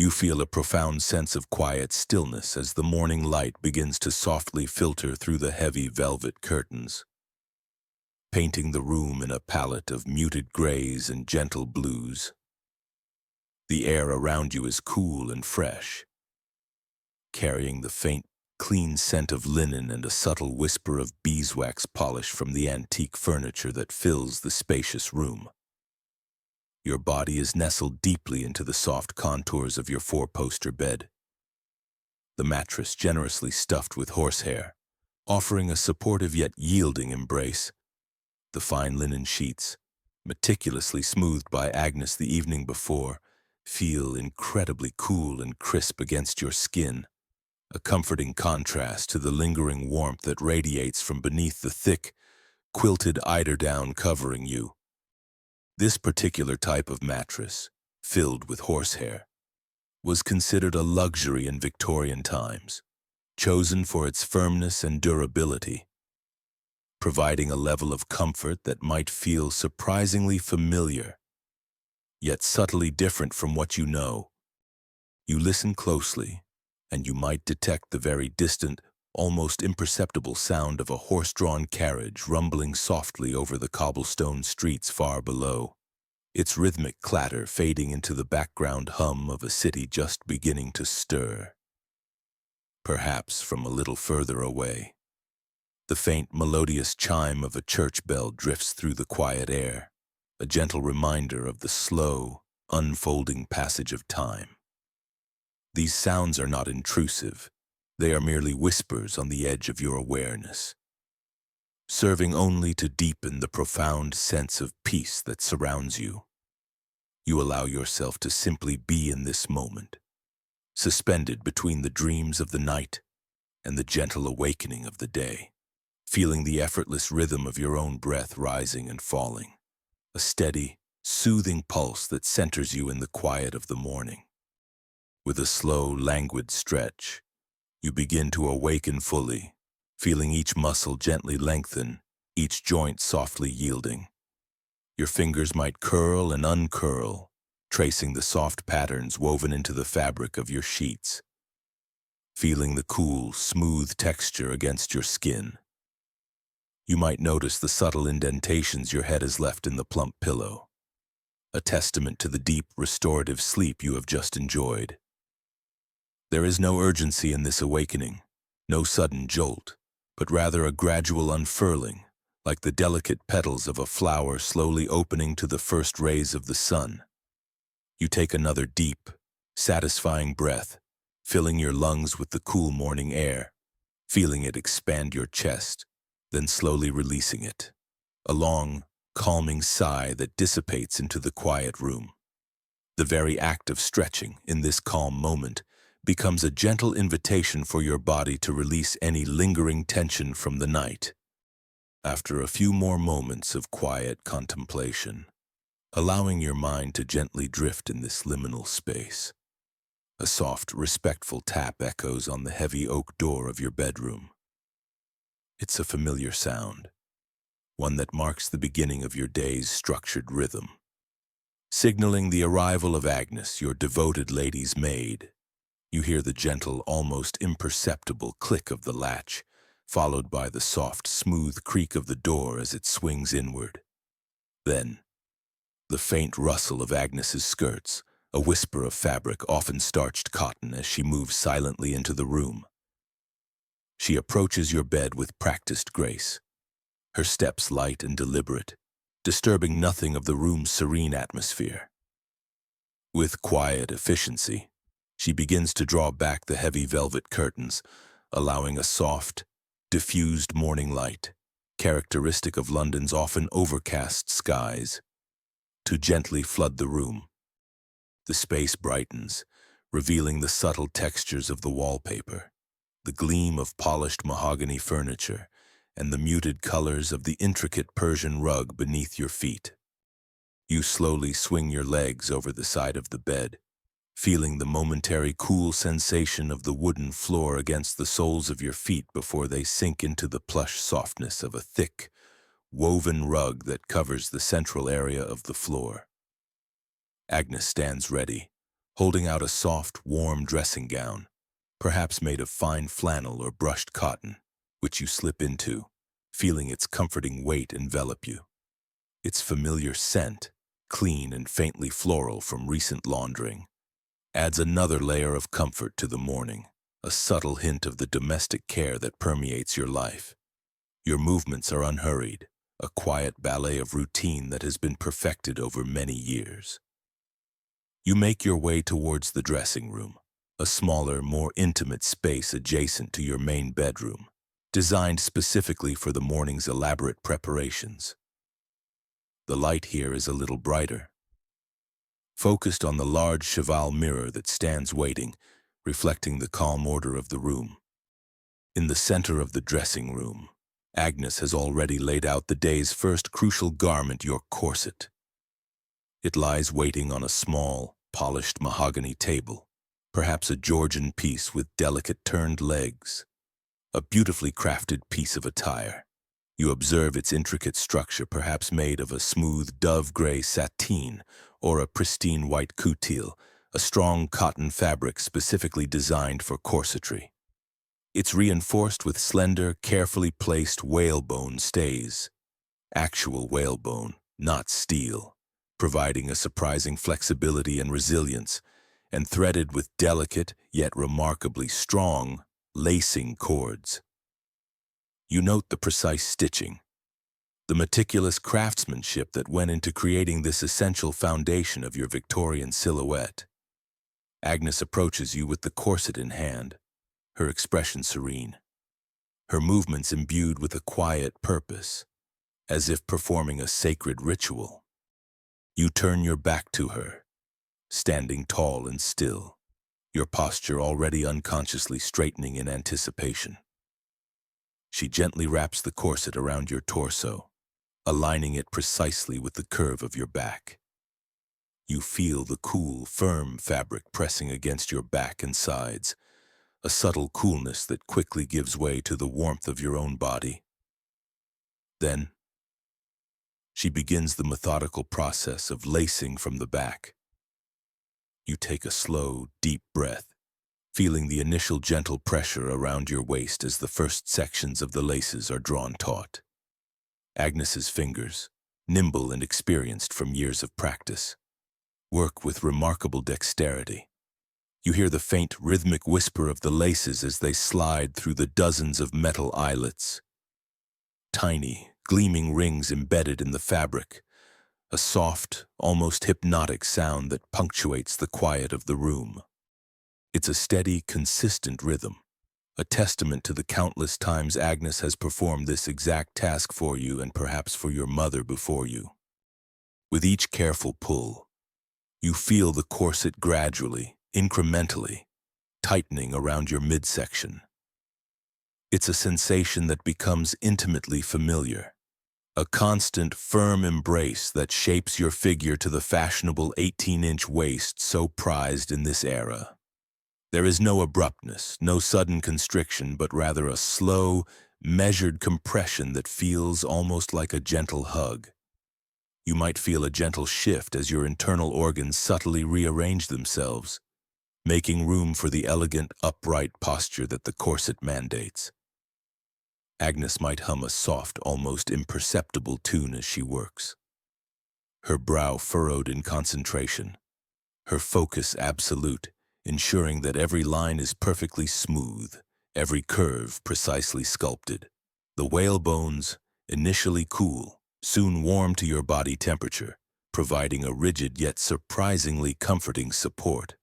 You feel a profound sense of quiet stillness as the morning light begins to softly filter through the heavy velvet curtains, painting the room in a palette of muted grays and gentle blues. The air around you is cool and fresh, carrying the faint, clean scent of linen and a subtle whisper of beeswax polish from the antique furniture that fills the spacious room. Your body is nestled deeply into the soft contours of your four-poster bed, the mattress generously stuffed with horsehair, offering a supportive yet yielding embrace. The fine linen sheets, meticulously smoothed by Agnes the evening before, feel incredibly cool and crisp against your skin, a comforting contrast to the lingering warmth that radiates from beneath the thick, quilted eiderdown covering you. This particular type of mattress, filled with horsehair, was considered a luxury in Victorian times, chosen for its firmness and durability, providing a level of comfort that might feel surprisingly familiar, yet subtly different from what you know. You listen closely, and you might detect the very distant, almost imperceptible sound of a horse-drawn carriage rumbling softly over the cobblestone streets far below, its rhythmic clatter fading into the background hum of a city just beginning to stir. Perhaps from a little further away, the faint melodious chime of a church bell drifts through the quiet air, a gentle reminder of the slow, unfolding passage of time. These sounds are not intrusive. They are merely whispers on the edge of your awareness, serving only to deepen the profound sense of peace that surrounds you. You allow yourself to simply be in this moment, suspended between the dreams of the night and the gentle awakening of the day, feeling the effortless rhythm of your own breath rising and falling, a steady, soothing pulse that centers you in the quiet of the morning. With a slow, languid stretch, you begin to awaken fully, feeling each muscle gently lengthen, each joint softly yielding. Your fingers might curl and uncurl, tracing the soft patterns woven into the fabric of your sheets, feeling the cool, smooth texture against your skin. You might notice the subtle indentations your head has left in the plump pillow, a testament to the deep, restorative sleep you have just enjoyed. There is no urgency in this awakening, no sudden jolt, but rather a gradual unfurling, like the delicate petals of a flower slowly opening to the first rays of the sun. You take another deep, satisfying breath, filling your lungs with the cool morning air, feeling it expand your chest, then slowly releasing it, a long, calming sigh that dissipates into the quiet room. The very act of stretching in this calm moment becomes a gentle invitation for your body to release any lingering tension from the night. After a few more moments of quiet contemplation, allowing your mind to gently drift in this liminal space, a soft, respectful tap echoes on the heavy oak door of your bedroom. It's a familiar sound, one that marks the beginning of your day's structured rhythm, signaling the arrival of Agnes, your devoted lady's maid. You hear the gentle, almost imperceptible click of the latch, followed by the soft, smooth creak of the door as it swings inward. Then, the faint rustle of Agnes's skirts, a whisper of fabric, often starched cotton, as she moves silently into the room. She approaches your bed with practiced grace, her steps light and deliberate, disturbing nothing of the room's serene atmosphere. With quiet efficiency, she begins to draw back the heavy velvet curtains, allowing a soft, diffused morning light, characteristic of London's often overcast skies, to gently flood the room. The space brightens, revealing the subtle textures of the wallpaper, the gleam of polished mahogany furniture, and the muted colors of the intricate Persian rug beneath your feet. You slowly swing your legs over the side of the bed, feeling the momentary cool sensation of the wooden floor against the soles of your feet before they sink into the plush softness of a thick, woven rug that covers the central area of the floor. Agnes stands ready, holding out a soft, warm dressing gown, perhaps made of fine flannel or brushed cotton, which you slip into, feeling its comforting weight envelop you. Its familiar scent, clean and faintly floral from recent laundering, adds another layer of comfort to the morning, a subtle hint of the domestic care that permeates your life. Your movements are unhurried, a quiet ballet of routine that has been perfected over many years. You make your way towards the dressing room, a smaller, more intimate space adjacent to your main bedroom, designed specifically for the morning's elaborate preparations. The light here is a little brighter, focused on the large cheval mirror that stands waiting, reflecting the calm order of the room. In the center of the dressing room, Agnes has already laid out the day's first crucial garment, your corset. It lies waiting on a small, polished mahogany table, perhaps a Georgian piece with delicate turned legs. A beautifully crafted piece of attire. You observe its intricate structure, perhaps made of a smooth dove-gray sateen or a pristine white coutil, a strong cotton fabric specifically designed for corsetry. It's reinforced with slender, carefully placed whalebone stays. Actual whalebone, not steel, providing a surprising flexibility and resilience, and threaded with delicate, yet remarkably strong, lacing cords. You note the precise stitching, the meticulous craftsmanship that went into creating this essential foundation of your Victorian silhouette. Agnes approaches you with the corset in hand, her expression serene, her movements imbued with a quiet purpose, as if performing a sacred ritual. You turn your back to her, standing tall and still, your posture already unconsciously straightening in anticipation. She gently wraps the corset around your torso, aligning it precisely with the curve of your back. You feel the cool, firm fabric pressing against your back and sides, a subtle coolness that quickly gives way to the warmth of your own body. Then, she begins the methodical process of lacing from the back. You take a slow, deep breath, feeling the initial gentle pressure around your waist as the first sections of the laces are drawn taut. Agnes's fingers, nimble and experienced from years of practice, work with remarkable dexterity. You hear the faint, rhythmic whisper of the laces as they slide through the dozens of metal eyelets. Tiny, gleaming rings embedded in the fabric, a soft, almost hypnotic sound that punctuates the quiet of the room. It's a steady, consistent rhythm, a testament to the countless times Agnes has performed this exact task for you and perhaps for your mother before you. With each careful pull, you feel the corset gradually, incrementally, tightening around your midsection. It's a sensation that becomes intimately familiar, a constant, firm embrace that shapes your figure to the fashionable 18-inch waist so prized in this era. There is no abruptness, no sudden constriction, but rather a slow, measured compression that feels almost like a gentle hug. You might feel a gentle shift as your internal organs subtly rearrange themselves, making room for the elegant, upright posture that the corset mandates. Agnes might hum a soft, almost imperceptible tune as she works, her brow furrowed in concentration, her focus absolute, ensuring that every line is perfectly smooth, every curve precisely sculpted. The whalebones, initially cool, soon warm to your body temperature, providing a rigid yet surprisingly comforting support.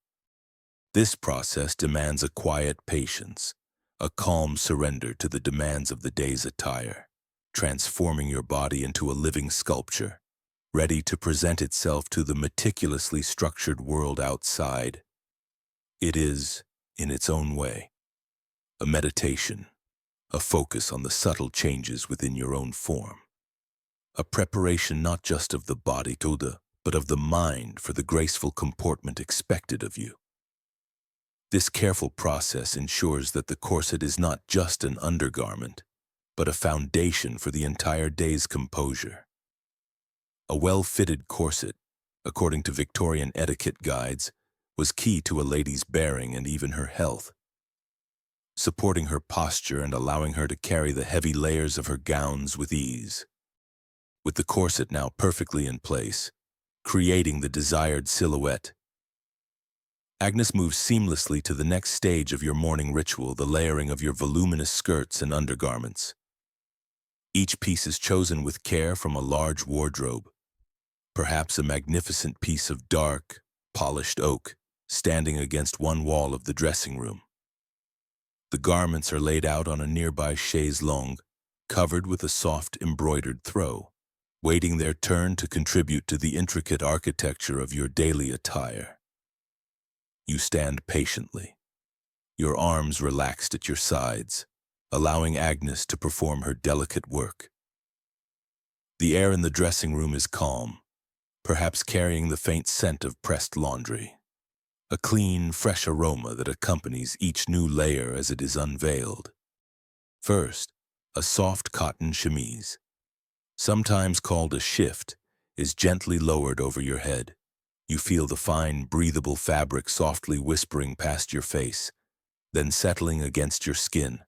This process demands a quiet patience, a calm surrender to the demands of the day's attire, transforming your body into a living sculpture, ready to present itself to the meticulously structured world outside. It is, in its own way, a meditation, a focus on the subtle changes within your own form, a preparation not just of the body, but of the mind for the graceful comportment expected of you. This careful process ensures that the corset is not just an undergarment, but a foundation for the entire day's composure. A well-fitted corset, according to Victorian etiquette guides, was key to a lady's bearing and even her health, supporting her posture and allowing her to carry the heavy layers of her gowns with ease. With the corset now perfectly in place, creating the desired silhouette, Agnes moves seamlessly to the next stage of your morning ritual, the layering of your voluminous skirts and undergarments. Each piece is chosen with care from a large wardrobe, perhaps a magnificent piece of dark, polished oak, standing against one wall of the dressing room. The garments are laid out on a nearby chaise longue, covered with a soft embroidered throw, waiting their turn to contribute to the intricate architecture of your daily attire. You stand patiently, your arms relaxed at your sides, allowing Agnes to perform her delicate work. The air in the dressing room is calm, perhaps carrying the faint scent of pressed laundry, a clean, fresh aroma that accompanies each new layer as it is unveiled. First, a soft cotton chemise, sometimes called a shift, is gently lowered over your head. You feel the fine, breathable fabric softly whispering past your face, then settling against your skin,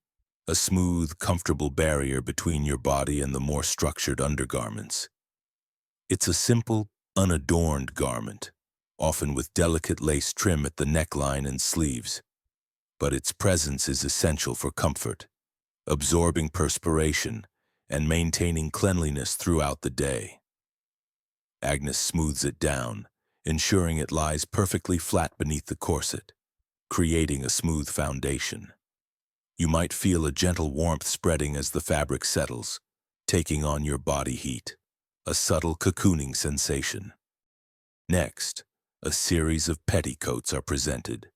a smooth, comfortable barrier between your body and the more structured undergarments. It's a simple, unadorned garment, often with delicate lace trim at the neckline and sleeves, but its presence is essential for comfort, absorbing perspiration and maintaining cleanliness throughout the day. Agnes smooths it down, ensuring it lies perfectly flat beneath the corset, creating a smooth foundation. You might feel a gentle warmth spreading as the fabric settles, taking on your body heat, a subtle cocooning sensation. Next, a series of petticoats are presented.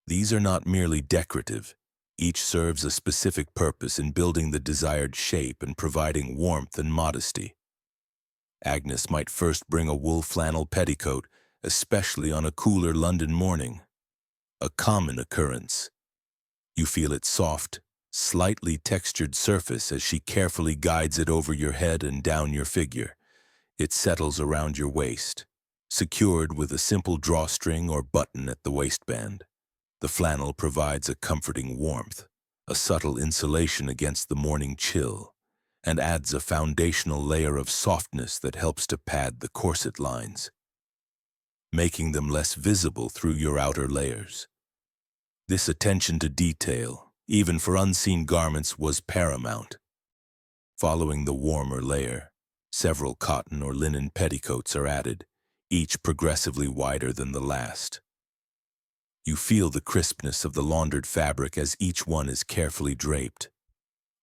These are not merely decorative. Each serves a specific purpose in building the desired shape and providing warmth and modesty. Agnes might first bring a wool flannel petticoat, especially on a cooler London morning. A common occurrence. You feel its soft, slightly textured surface as she carefully guides it over your head and down your figure. It settles around your waist, secured with a simple drawstring or button at the waistband. The flannel provides a comforting warmth, a subtle insulation against the morning chill, and adds a foundational layer of softness that helps to pad the corset lines, making them less visible through your outer layers. This attention to detail, even for unseen garments, was paramount. Following the warmer layer, several cotton or linen petticoats are added, each progressively wider than the last. You feel the crispness of the laundered fabric as each one is carefully draped.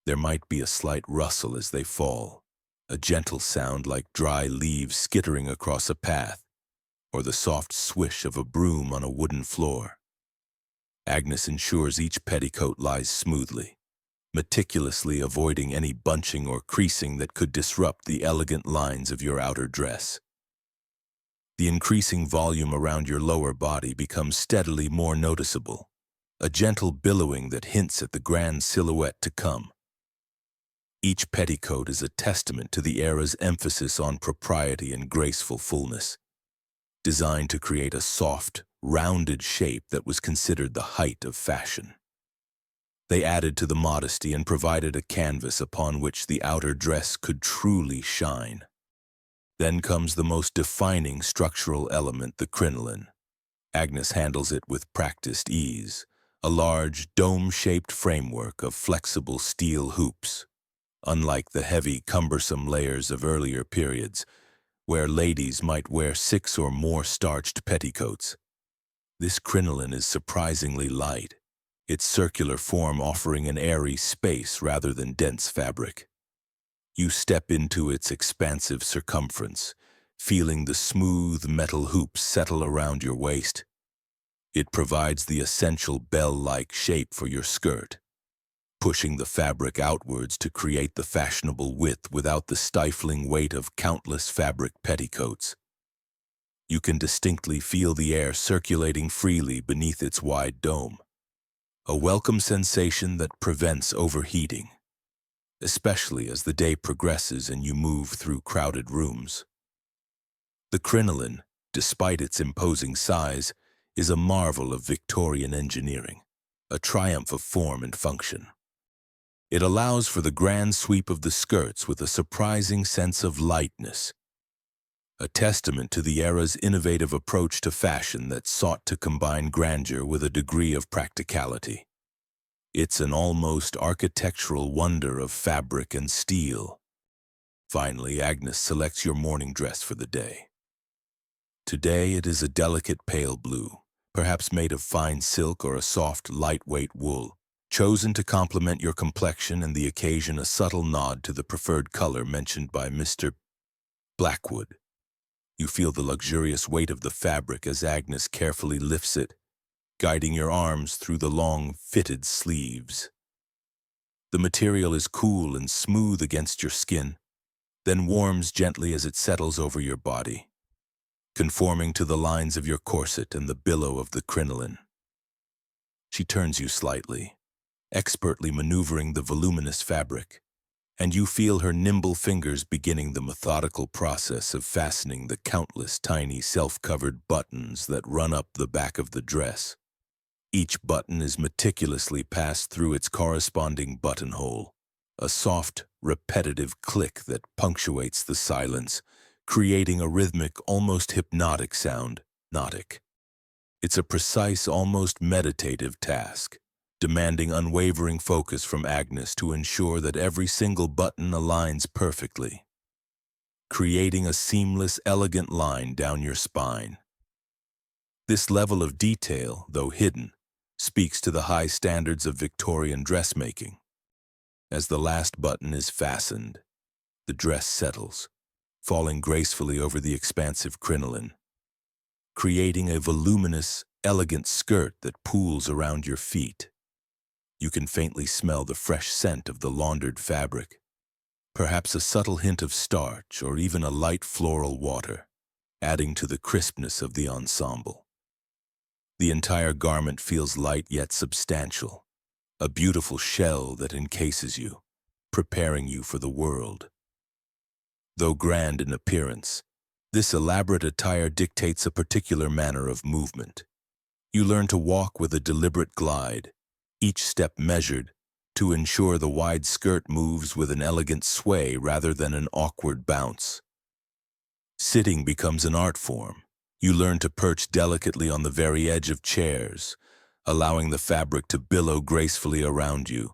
There might be a slight rustle as they fall, a gentle sound like dry leaves skittering across a path, or the soft swish of a broom on a wooden floor. Agnes ensures each petticoat lies smoothly, meticulously avoiding any bunching or creasing that could disrupt the elegant lines of your outer dress. The increasing volume around your lower body becomes steadily more noticeable, a gentle billowing that hints at the grand silhouette to come. Each petticoat is a testament to the era's emphasis on propriety and graceful fullness, designed to create a soft, rounded shape that was considered the height of fashion. They added to the modesty and provided a canvas upon which the outer dress could truly shine. Then comes the most defining structural element, the crinoline. Agnes handles it with practiced ease, a large, dome-shaped framework of flexible steel hoops. Unlike the heavy, cumbersome layers of earlier periods, where ladies might wear 6 or more starched petticoats, this crinoline is surprisingly light, its circular form offering an airy space rather than dense fabric. You step into its expansive circumference, feeling the smooth metal hoops settle around your waist. It provides the essential bell-like shape for your skirt, pushing the fabric outwards to create the fashionable width without the stifling weight of countless fabric petticoats. You can distinctly feel the air circulating freely beneath its wide dome, a welcome sensation that prevents overheating, especially as the day progresses and you move through crowded rooms. The crinoline, despite its imposing size, is a marvel of Victorian engineering, a triumph of form and function. It allows for the grand sweep of the skirts with a surprising sense of lightness, a testament to the era's innovative approach to fashion that sought to combine grandeur with a degree of practicality. It's an almost architectural wonder of fabric and steel. Finally, Agnes selects your morning dress for the day. Today it is a delicate pale blue, perhaps made of fine silk or a soft, lightweight wool, chosen to complement your complexion and the occasion a subtle nod to the preferred color mentioned by Mr. Blackwood. You feel the luxurious weight of the fabric as Agnes carefully lifts it, guiding your arms through the long, fitted sleeves. The material is cool and smooth against your skin, then warms gently as it settles over your body, conforming to the lines of your corset and the billow of the crinoline. She turns you slightly, expertly maneuvering the voluminous fabric, and you feel her nimble fingers beginning the methodical process of fastening the countless tiny self-covered buttons that run up the back of the dress. Each button is meticulously passed through its corresponding buttonhole, a soft, repetitive click that punctuates the silence, creating a rhythmic, almost hypnotic sound, nautic. It's a precise, almost meditative task, demanding unwavering focus from Agnes to ensure that every single button aligns perfectly, creating a seamless, elegant line down your spine. This level of detail, though hidden, speaks to the high standards of Victorian dressmaking. As the last button is fastened, the dress settles, falling gracefully over the expansive crinoline, creating a voluminous, elegant skirt that pools around your feet. You can faintly smell the fresh scent of the laundered fabric, perhaps a subtle hint of starch or even a light floral water, adding to the crispness of the ensemble. The entire garment feels light yet substantial, a beautiful shell that encases you, preparing you for the world. Though grand in appearance, this elaborate attire dictates a particular manner of movement. You learn to walk with a deliberate glide, each step measured, to ensure the wide skirt moves with an elegant sway rather than an awkward bounce. Sitting becomes an art form. You learn to perch delicately on the very edge of chairs, allowing the fabric to billow gracefully around you,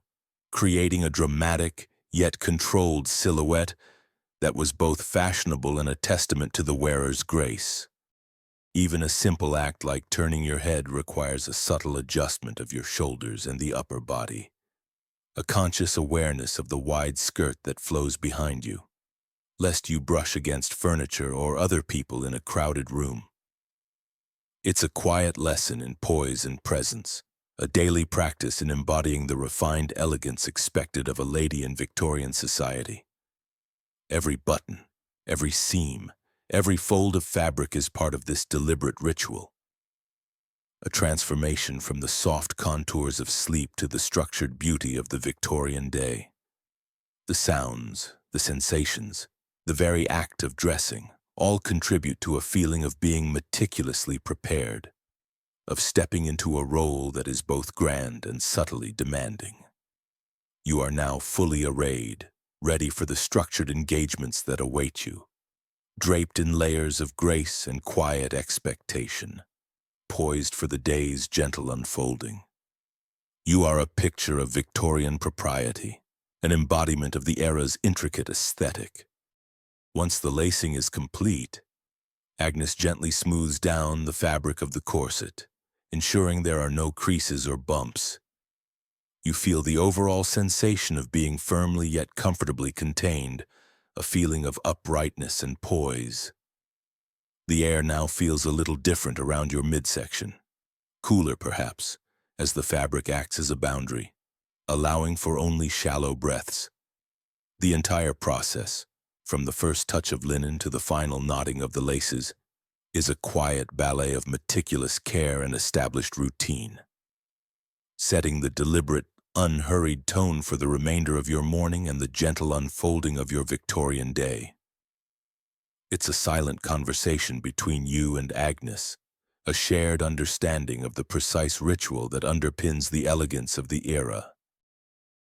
creating a dramatic, yet controlled silhouette that was both fashionable and a testament to the wearer's grace. Even a simple act like turning your head requires a subtle adjustment of your shoulders and the upper body, a conscious awareness of the wide skirt that flows behind you, lest you brush against furniture or other people in a crowded room. It's a quiet lesson in poise and presence, a daily practice in embodying the refined elegance expected of a lady in Victorian society. Every button, every seam, every fold of fabric is part of this deliberate ritual, a transformation from the soft contours of sleep to the structured beauty of the Victorian day. The sounds, the sensations, the very act of dressing all contribute to a feeling of being meticulously prepared, of stepping into a role that is both grand and subtly demanding. You are now fully arrayed, ready for the structured engagements that await you, draped in layers of grace and quiet expectation, poised for the day's gentle unfolding. You are a picture of Victorian propriety, an embodiment of the era's intricate aesthetic. Once the lacing is complete, Agnes gently smooths down the fabric of the corset, ensuring there are no creases or bumps. You feel the overall sensation of being firmly yet comfortably contained, a feeling of uprightness and poise. The air now feels a little different around your midsection, cooler perhaps, as the fabric acts as a boundary, allowing for only shallow breaths. The entire process, from the first touch of linen to the final knotting of the laces, is a quiet ballet of meticulous care and established routine, setting the deliberate, unhurried tone for the remainder of your morning and the gentle unfolding of your Victorian day. It's a silent conversation between you and Agnes, a shared understanding of the precise ritual that underpins the elegance of the era.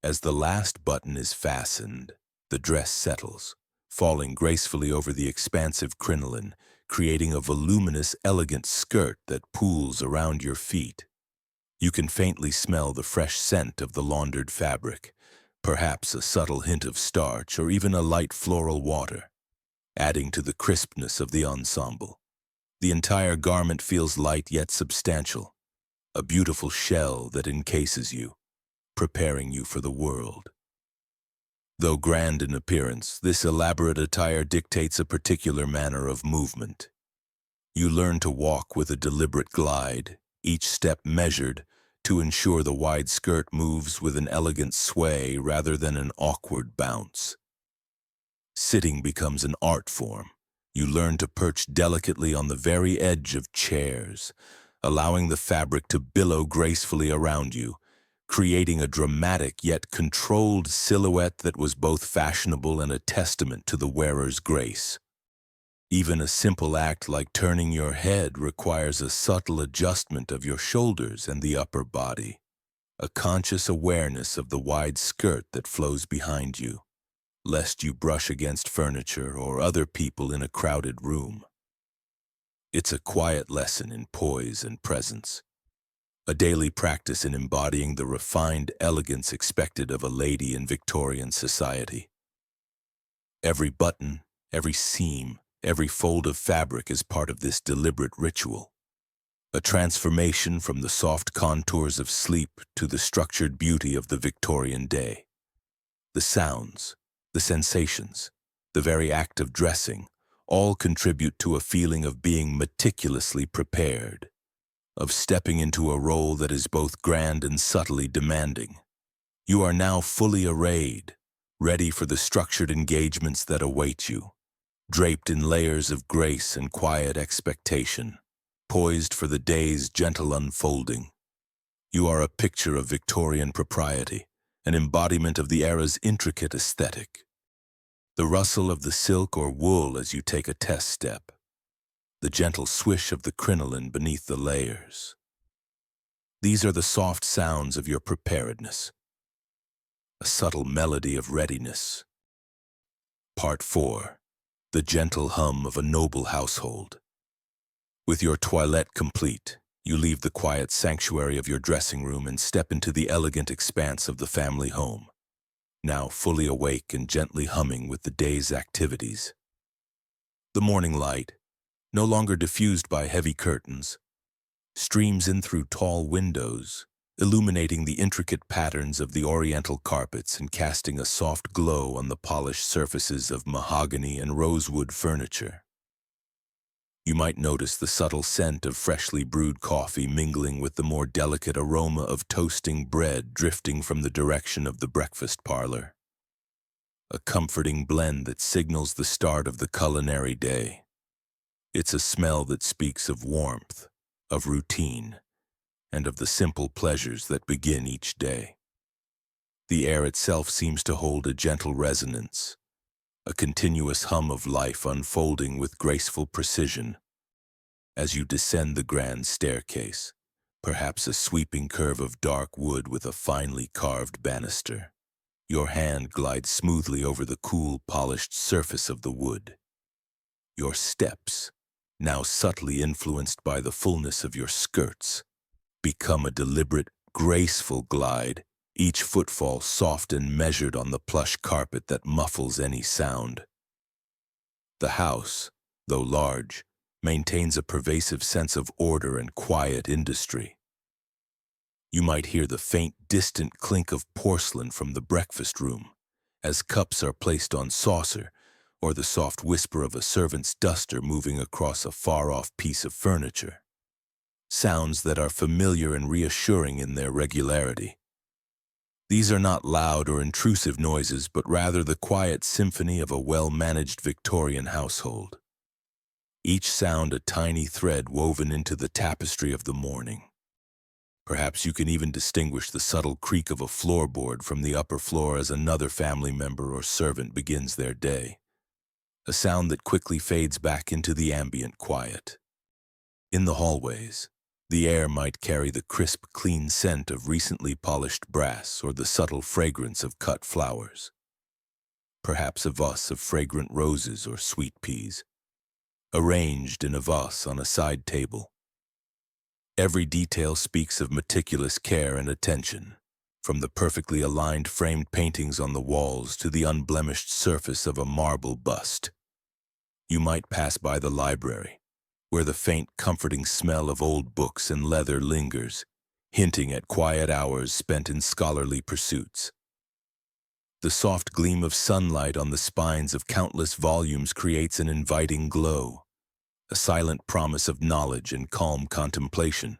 As the last button is fastened, the dress settles, falling gracefully over the expansive crinoline, creating a voluminous, elegant skirt that pools around your feet. You can faintly smell the fresh scent of the laundered fabric, perhaps a subtle hint of starch or even a light floral water, adding to the crispness of the ensemble. The entire garment feels light yet substantial, a beautiful shell that encases you, preparing you for the world. Though grand in appearance, this elaborate attire dictates a particular manner of movement. You learn to walk with a deliberate glide, each step measured, to ensure the wide skirt moves with an elegant sway rather than an awkward bounce. Sitting becomes an art form. You learn to perch delicately on the very edge of chairs, allowing the fabric to billow gracefully around you, creating a dramatic yet controlled silhouette that was both fashionable and a testament to the wearer's grace. Even a simple act like turning your head requires a subtle adjustment of your shoulders and the upper body, a conscious awareness of the wide skirt that flows behind you, lest you brush against furniture or other people in a crowded room. It's a quiet lesson in poise and presence, a daily practice in embodying the refined elegance expected of a lady in Victorian society. Every button, every seam, every fold of fabric is part of this deliberate ritual, a transformation from the soft contours of sleep to the structured beauty of the Victorian day. The sounds, the sensations, the very act of dressing, all contribute to a feeling of being meticulously prepared, of stepping into a role that is both grand and subtly demanding. You are now fully arrayed, ready for the structured engagements that await you, draped in layers of grace and quiet expectation, poised for the day's gentle unfolding. You are a picture of Victorian propriety, an embodiment of the era's intricate aesthetic. The rustle of the silk or wool as you take a test step, the gentle swish of the crinoline beneath the layers. These are the soft sounds of your preparedness, a subtle melody of readiness. Part 4. The gentle hum of a noble household. With your toilette complete, you leave the quiet sanctuary of your dressing room and step into the elegant expanse of the family home, now fully awake and gently humming with the day's activities. The morning light, no longer diffused by heavy curtains, streams in through tall windows, illuminating the intricate patterns of the oriental carpets and casting a soft glow on the polished surfaces of mahogany and rosewood furniture. You might notice the subtle scent of freshly brewed coffee mingling with the more delicate aroma of toasting bread drifting from the direction of the breakfast parlor, a comforting blend that signals the start of the culinary day. It's a smell that speaks of warmth, of routine, and of the simple pleasures that begin each day. The air itself seems to hold a gentle resonance, a continuous hum of life unfolding with graceful precision. As you descend the grand staircase, perhaps a sweeping curve of dark wood with a finely carved banister, your hand glides smoothly over the cool, polished surface of the wood. Your steps, now subtly influenced by the fullness of your skirts, become a deliberate, graceful glide, each footfall soft and measured on the plush carpet that muffles any sound. The house, though large, maintains a pervasive sense of order and quiet industry. You might hear the faint, distant clink of porcelain from the breakfast room, as cups are placed on saucer, or the soft whisper of a servant's duster moving across a far-off piece of furniture. Sounds that are familiar and reassuring in their regularity. These are not loud or intrusive noises, but rather the quiet symphony of a well-managed Victorian household. Each sound a tiny thread woven into the tapestry of the morning. Perhaps you can even distinguish the subtle creak of a floorboard from the upper floor as another family member or servant begins their day, a sound that quickly fades back into the ambient quiet. In the hallways, the air might carry the crisp, clean scent of recently polished brass or the subtle fragrance of cut flowers. Perhaps a vase of fragrant roses or sweet peas, arranged in a vase on a side table. Every detail speaks of meticulous care and attention, from the perfectly aligned framed paintings on the walls to the unblemished surface of a marble bust. You might pass by the library, where the faint, comforting smell of old books and leather lingers, hinting at quiet hours spent in scholarly pursuits. The soft gleam of sunlight on the spines of countless volumes creates an inviting glow, a silent promise of knowledge and calm contemplation.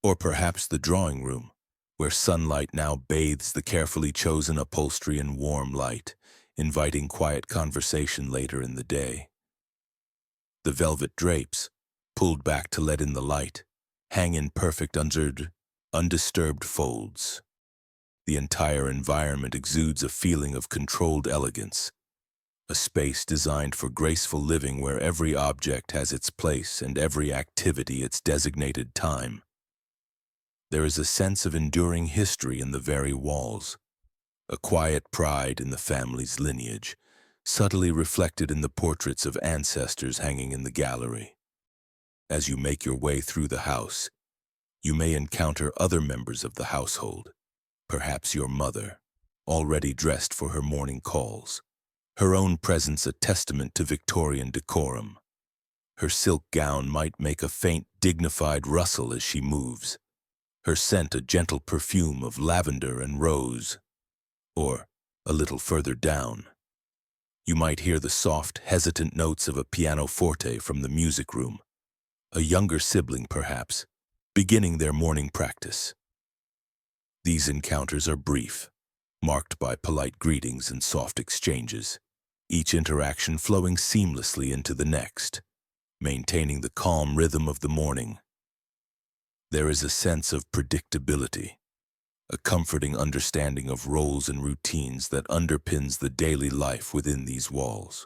Or perhaps the drawing room, where sunlight now bathes the carefully chosen upholstery in warm light, inviting quiet conversation later in the day. The velvet drapes, pulled back to let in the light, hang in perfect undisturbed folds. The entire environment exudes a feeling of controlled elegance, a space designed for graceful living where every object has its place and every activity its designated time. There is a sense of enduring history in the very walls, a quiet pride in the family's lineage, subtly reflected in the portraits of ancestors hanging in the gallery. As you make your way through the house, you may encounter other members of the household, perhaps your mother, already dressed for her morning calls, her own presence a testament to Victorian decorum. Her silk gown might make a faint, dignified rustle as she moves, her scent a gentle perfume of lavender and rose. Or, a little further down, you might hear the soft, hesitant notes of a pianoforte from the music room, a younger sibling perhaps, beginning their morning practice. These encounters are brief, marked by polite greetings and soft exchanges, each interaction flowing seamlessly into the next, maintaining the calm rhythm of the morning. There is a sense of predictability, a comforting understanding of roles and routines that underpins the daily life within these walls.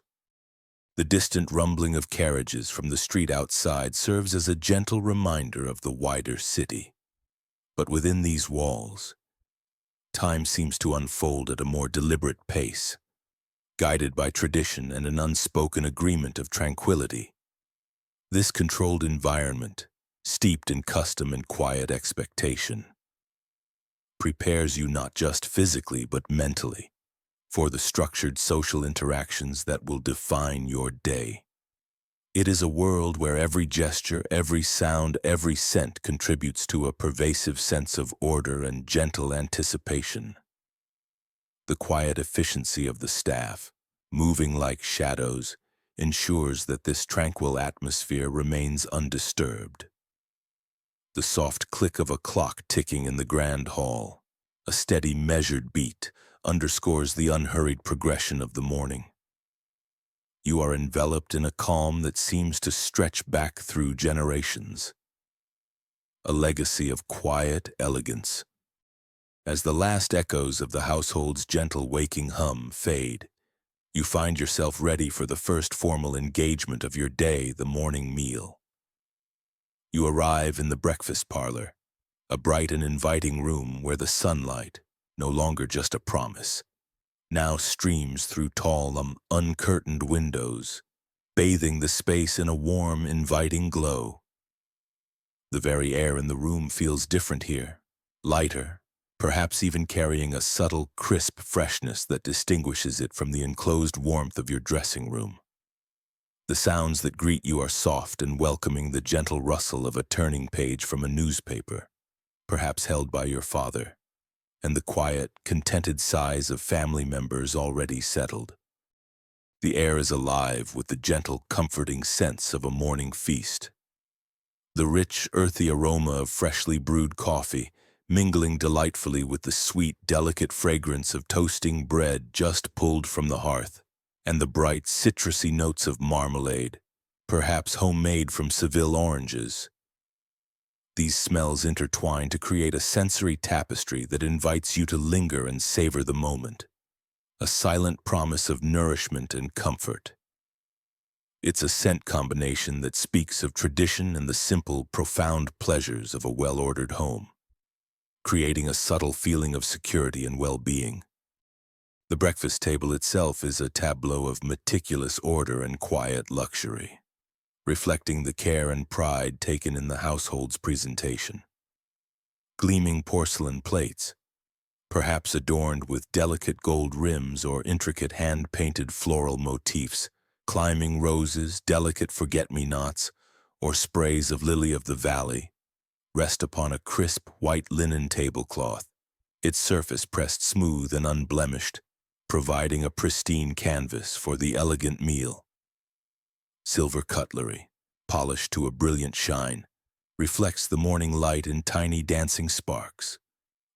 The distant rumbling of carriages from the street outside serves as a gentle reminder of the wider city. But within these walls, time seems to unfold at a more deliberate pace, guided by tradition and an unspoken agreement of tranquility. This controlled environment, steeped in custom and quiet expectation, prepares you not just physically but mentally for the structured social interactions that will define your day. It is a world where every gesture, every sound, every scent contributes to a pervasive sense of order and gentle anticipation. The quiet efficiency of the staff, moving like shadows, ensures that this tranquil atmosphere remains undisturbed. The soft click of a clock ticking in the grand hall, a steady measured beat, underscores the unhurried progression of the morning. You are enveloped in a calm that seems to stretch back through generations, a legacy of quiet elegance. As the last echoes of the household's gentle waking hum fade, you find yourself ready for the first formal engagement of your day, the morning meal. You arrive in the breakfast parlor, a bright and inviting room where the sunlight, no longer just a promise, now streams through tall, uncurtained windows, bathing the space in a warm, inviting glow. The very air in the room feels different here, lighter, perhaps even carrying a subtle, crisp freshness that distinguishes it from the enclosed warmth of your dressing room. The sounds that greet you are soft and welcoming, the gentle rustle of a turning page from a newspaper, perhaps held by your father, and the quiet, contented sighs of family members already settled. The air is alive with the gentle, comforting sense of a morning feast. The rich, earthy aroma of freshly brewed coffee, mingling delightfully with the sweet, delicate fragrance of toasting bread just pulled from the hearth, and the bright, citrusy notes of marmalade, perhaps homemade from Seville oranges. These smells intertwine to create a sensory tapestry that invites you to linger and savor the moment, a silent promise of nourishment and comfort. It's a scent combination that speaks of tradition and the simple, profound pleasures of a well-ordered home, creating a subtle feeling of security and well-being. The breakfast table itself is a tableau of meticulous order and quiet luxury, reflecting the care and pride taken in the household's presentation. Gleaming porcelain plates, perhaps adorned with delicate gold rims or intricate hand-painted floral motifs, climbing roses, delicate forget-me-nots, or sprays of lily-of-the-valley, rest upon a crisp white linen tablecloth, its surface pressed smooth and unblemished, providing a pristine canvas for the elegant meal. Silver cutlery, polished to a brilliant shine, reflects the morning light in tiny dancing sparks,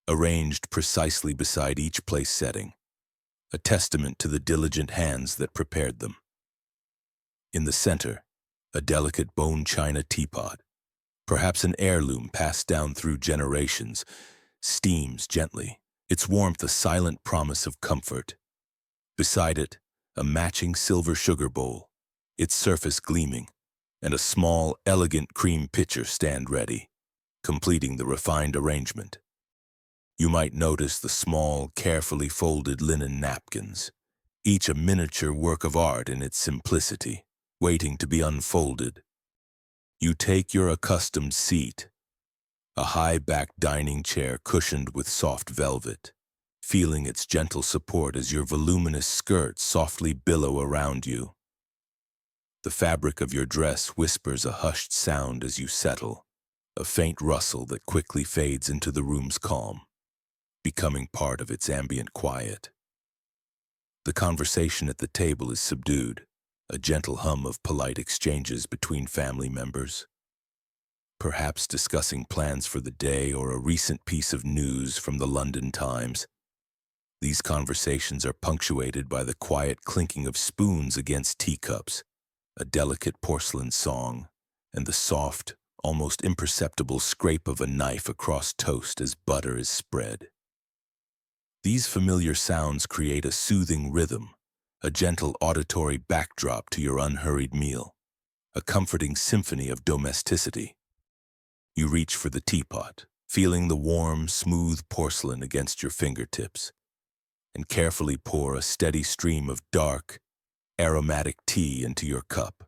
arranged precisely beside each place setting, a testament to the diligent hands that prepared them. In the center, a delicate bone china teapot, perhaps an heirloom passed down through generations, steams gently, its warmth a silent promise of comfort. Beside it, a matching silver sugar bowl, its surface gleaming, and a small, elegant cream pitcher stand ready, completing the refined arrangement. You might notice the small, carefully folded linen napkins, each a miniature work of art in its simplicity, waiting to be unfolded. You take your accustomed seat, a high-backed dining chair cushioned with soft velvet, feeling its gentle support as your voluminous skirts softly billow around you. The fabric of your dress whispers a hushed sound as you settle, a faint rustle that quickly fades into the room's calm, becoming part of its ambient quiet. The conversation at the table is subdued, a gentle hum of polite exchanges between family members, perhaps discussing plans for the day or a recent piece of news from the London Times. These conversations are punctuated by the quiet clinking of spoons against teacups, a delicate porcelain song, and the soft, almost imperceptible scrape of a knife across toast as butter is spread. These familiar sounds create a soothing rhythm, a gentle auditory backdrop to your unhurried meal, a comforting symphony of domesticity. You reach for the teapot, feeling the warm, smooth porcelain against your fingertips, and carefully pour a steady stream of dark, aromatic tea into your cup.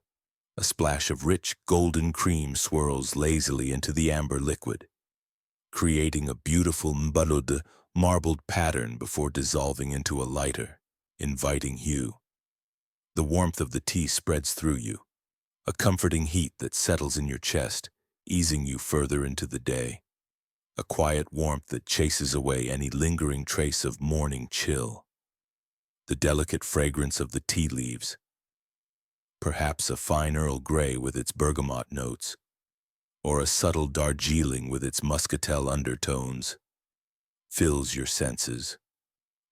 A splash of rich, golden cream swirls lazily into the amber liquid, creating a beautiful marbled pattern before dissolving into a lighter, inviting hue. The warmth of the tea spreads through you, a comforting heat that settles in your chest, easing you further into the day. A quiet warmth that chases away any lingering trace of morning chill. The delicate fragrance of the tea leaves, perhaps a fine Earl Grey with its bergamot notes, or a subtle Darjeeling with its muscatel undertones, fills your senses,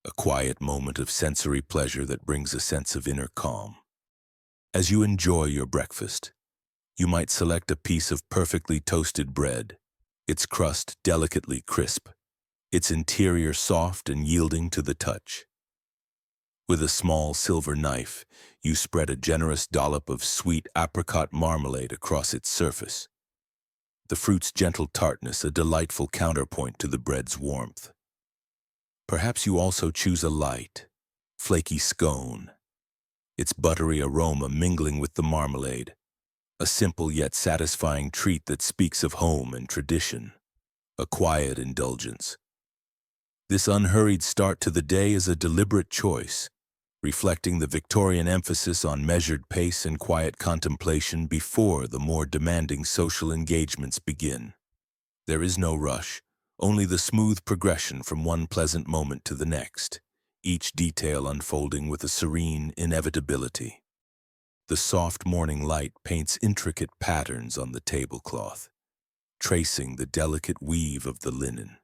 a quiet moment of sensory pleasure that brings a sense of inner calm. As you enjoy your breakfast, you might select a piece of perfectly toasted bread, its crust delicately crisp, its interior soft and yielding to the touch. With a small silver knife, you spread a generous dollop of sweet apricot marmalade across its surface, the fruit's gentle tartness a delightful counterpoint to the bread's warmth. Perhaps you also choose a light, flaky scone, its buttery aroma mingling with the marmalade, a simple yet satisfying treat that speaks of home and tradition, a quiet indulgence. This unhurried start to the day is a deliberate choice, reflecting the Victorian emphasis on measured pace and quiet contemplation before the more demanding social engagements begin. There is no rush, only the smooth progression from one pleasant moment to the next, each detail unfolding with a serene inevitability. The soft morning light paints intricate patterns on the tablecloth, tracing the delicate weave of the linen,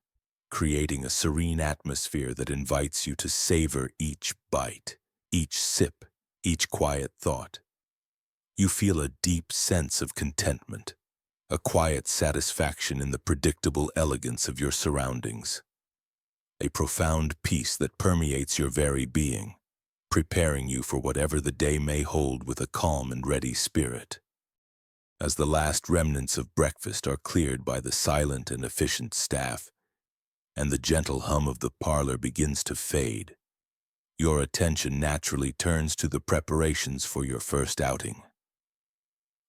creating a serene atmosphere that invites you to savor each bite, each sip, each quiet thought. You feel a deep sense of contentment, a quiet satisfaction in the predictable elegance of your surroundings, a profound peace that permeates your very being, preparing you for whatever the day may hold with a calm and ready spirit. As the last remnants of breakfast are cleared by the silent and efficient staff, and the gentle hum of the parlor begins to fade, your attention naturally turns to the preparations for your first outing.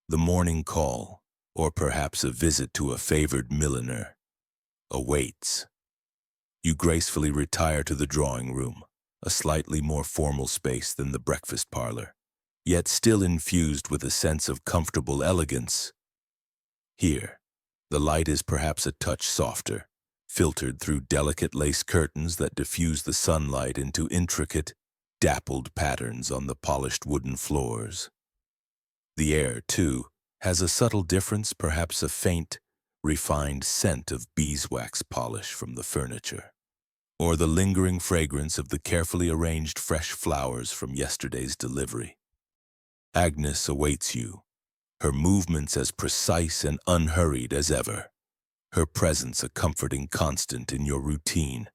The morning call, or perhaps a visit to a favored milliner, awaits. You gracefully retire to the drawing room, a slightly more formal space than the breakfast parlor, yet still infused with a sense of comfortable elegance. Here, the light is perhaps a touch softer, filtered through delicate lace curtains that diffuse the sunlight into intricate, dappled patterns on the polished wooden floors. The air, too, has a subtle difference, perhaps a faint, refined scent of beeswax polish from the furniture, or the lingering fragrance of the carefully arranged fresh flowers from yesterday's delivery. Agnes awaits you, her movements as precise and unhurried as ever, her presence a comforting constant in your routine.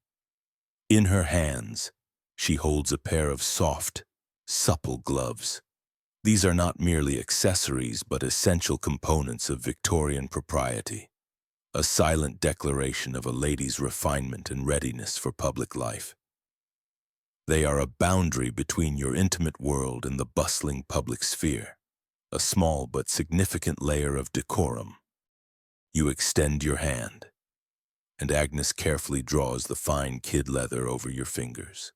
In her hands, she holds a pair of soft, supple gloves. These are not merely accessories but essential components of Victorian propriety, a silent declaration of a lady's refinement and readiness for public life. They are a boundary between your intimate world and the bustling public sphere, a small but significant layer of decorum. You extend your hand, and Agnes carefully draws the fine kid leather over your fingers.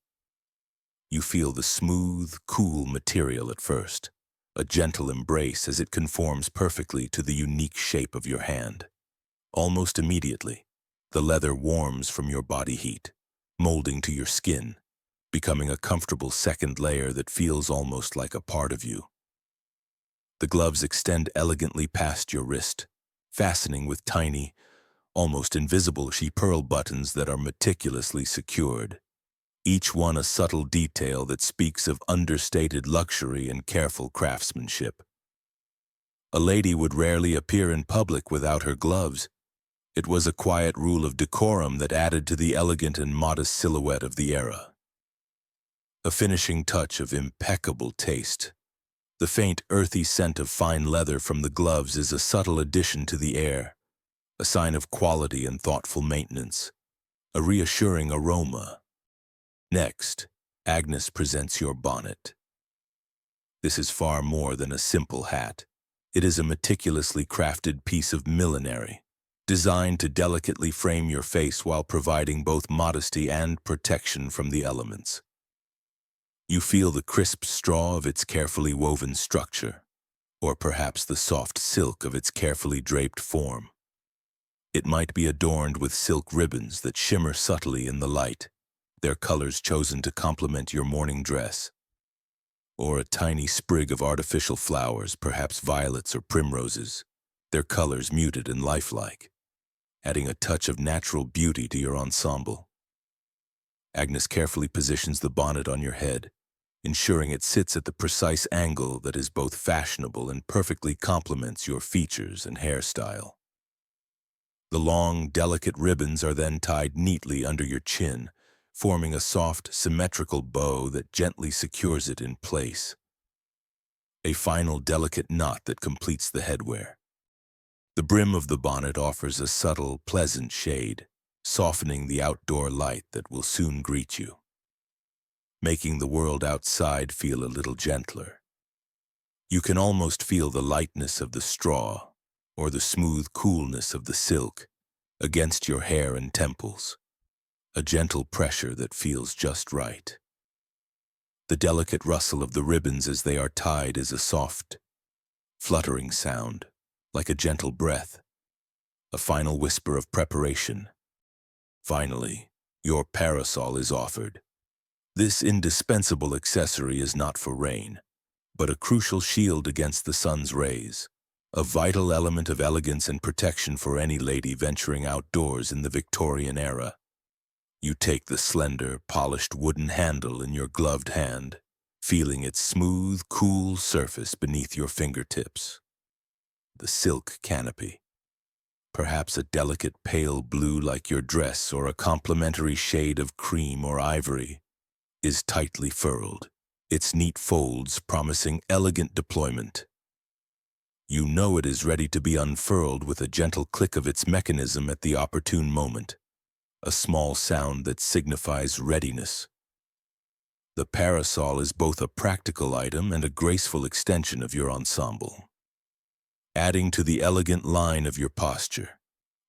You feel the smooth, cool material at first, a gentle embrace as it conforms perfectly to the unique shape of your hand. Almost immediately, the leather warms from your body heat, molding to your skin, becoming a comfortable second layer that feels almost like a part of you. The gloves extend elegantly past your wrist, fastening with tiny, almost invisible pearl buttons that are meticulously secured, each one a subtle detail that speaks of understated luxury and careful craftsmanship. A lady would rarely appear in public without her gloves. It was a quiet rule of decorum that added to the elegant and modest silhouette of the era. A finishing touch of impeccable taste. The faint, earthy scent of fine leather from the gloves is a subtle addition to the air, a sign of quality and thoughtful maintenance, a reassuring aroma. Next, Agnes presents your bonnet. This is far more than a simple hat. It is a meticulously crafted piece of millinery, designed to delicately frame your face while providing both modesty and protection from the elements. You feel the crisp straw of its carefully woven structure, or perhaps the soft silk of its carefully draped form. It might be adorned with silk ribbons that shimmer subtly in the light, their colors chosen to complement your morning dress, or a tiny sprig of artificial flowers, perhaps violets or primroses, their colors muted and lifelike, adding a touch of natural beauty to your ensemble. Agnes carefully positions the bonnet on your head, ensuring it sits at the precise angle that is both fashionable and perfectly complements your features and hairstyle. The long, delicate ribbons are then tied neatly under your chin, forming a soft, symmetrical bow that gently secures it in place. A final delicate knot that completes the headwear. The brim of the bonnet offers a subtle, pleasant shade, softening the outdoor light that will soon greet you, making the world outside feel a little gentler. You can almost feel the lightness of the straw, or the smooth coolness of the silk, against your hair and temples, a gentle pressure that feels just right. The delicate rustle of the ribbons as they are tied is a soft, fluttering sound, like a gentle breath, a final whisper of preparation. Finally, your parasol is offered. This indispensable accessory is not for rain, but a crucial shield against the sun's rays, a vital element of elegance and protection for any lady venturing outdoors in the Victorian era. You take the slender, polished wooden handle in your gloved hand, feeling its smooth, cool surface beneath your fingertips. The silk canopy, perhaps a delicate pale blue like your dress or a complementary shade of cream or ivory, is tightly furled, its neat folds promising elegant deployment. You know it is ready to be unfurled with a gentle click of its mechanism at the opportune moment, a small sound that signifies readiness. The parasol is both a practical item and a graceful extension of your ensemble, adding to the elegant line of your posture,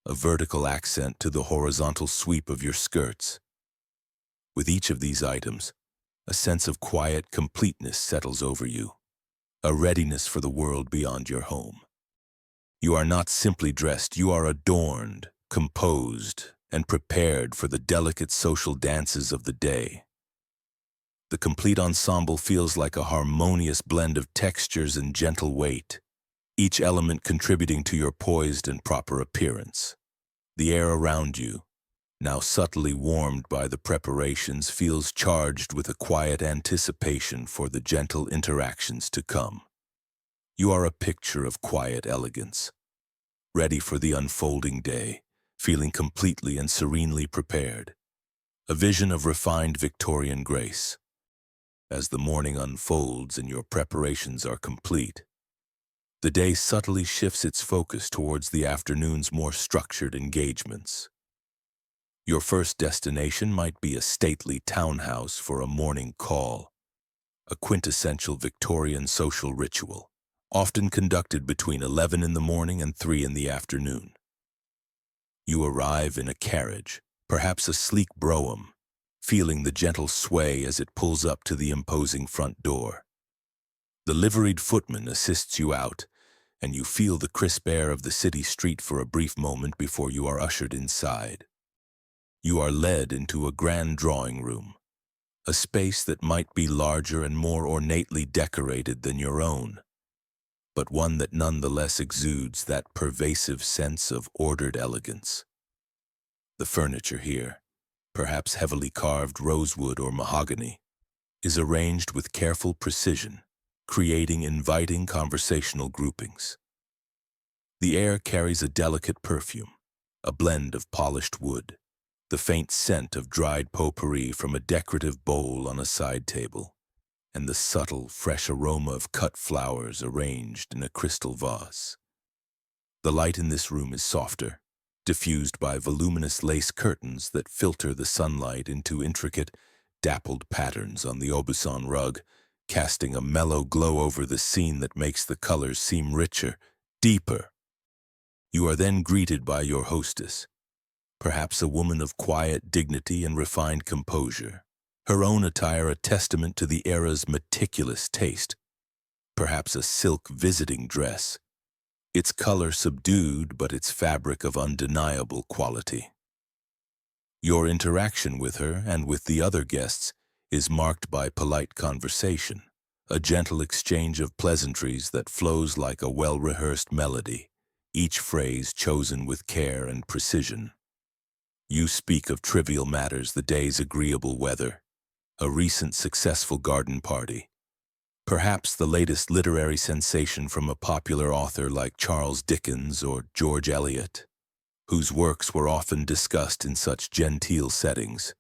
a vertical accent to the horizontal sweep of your skirts. With each of these items, a sense of quiet completeness settles over you, a readiness for the world beyond your home. You are not simply dressed, you are adorned, composed, and prepared for the delicate social dances of the day. The complete ensemble feels like a harmonious blend of textures and gentle weight, each element contributing to your poised and proper appearance. The air around you, now subtly warmed by the preparations, feels charged with a quiet anticipation for the gentle interactions to come. You are a picture of quiet elegance, ready for the unfolding day, feeling completely and serenely prepared. A vision of refined Victorian grace. As the morning unfolds and your preparations are complete, the day subtly shifts its focus towards the afternoon's more structured engagements. Your first destination might be a stately townhouse for a morning call, a quintessential Victorian social ritual, often conducted between 11 in the morning and 3 in the afternoon. You arrive in a carriage, perhaps a sleek brougham, feeling the gentle sway as it pulls up to the imposing front door. The liveried footman assists you out, and you feel the crisp air of the city street for a brief moment before you are ushered inside. You are led into a grand drawing room, a space that might be larger and more ornately decorated than your own, but one that nonetheless exudes that pervasive sense of ordered elegance. The furniture here, perhaps heavily carved rosewood or mahogany, is arranged with careful precision, creating inviting conversational groupings. The air carries a delicate perfume, a blend of polished wood, the faint scent of dried potpourri from a decorative bowl on a side table, and the subtle, fresh aroma of cut flowers arranged in a crystal vase. The light in this room is softer, diffused by voluminous lace curtains that filter the sunlight into intricate, dappled patterns on the Aubusson rug, casting a mellow glow over the scene that makes the colors seem richer, deeper. You are then greeted by your hostess, perhaps a woman of quiet dignity and refined composure, her own attire a testament to the era's meticulous taste, perhaps a silk visiting dress, its color subdued but its fabric of undeniable quality. Your interaction with her and with the other guests is marked by polite conversation, a gentle exchange of pleasantries that flows like a well-rehearsed melody, each phrase chosen with care and precision. You speak of trivial matters, the day's agreeable weather, a recent successful garden party, perhaps the latest literary sensation from a popular author like Charles Dickens or George Eliot, whose works were often discussed in such genteel settings.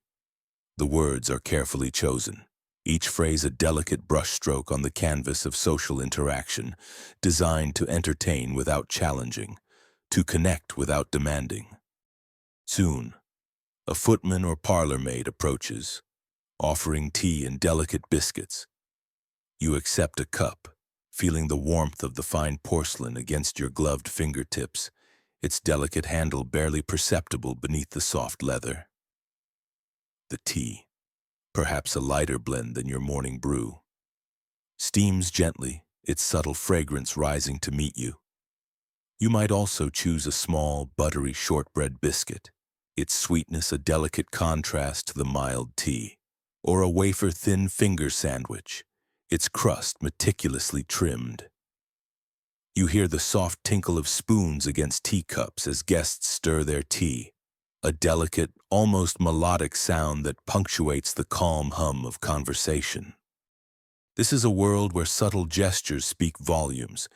The words are carefully chosen, each phrase a delicate brushstroke on the canvas of social interaction, designed to entertain without challenging, to connect without demanding. Soon, a footman or parlor maid approaches, offering tea and delicate biscuits. You accept a cup, feeling the warmth of the fine porcelain against your gloved fingertips, its delicate handle barely perceptible beneath the soft leather. The tea, perhaps a lighter blend than your morning brew, steams gently, its subtle fragrance rising to meet you. You might also choose a small, buttery shortbread biscuit, its sweetness a delicate contrast to the mild tea, or a wafer-thin finger sandwich, its crust meticulously trimmed. You hear the soft tinkle of spoons against teacups as guests stir their tea, a delicate, almost melodic sound that punctuates the calm hum of conversation. This is a world where subtle gestures speak volumes,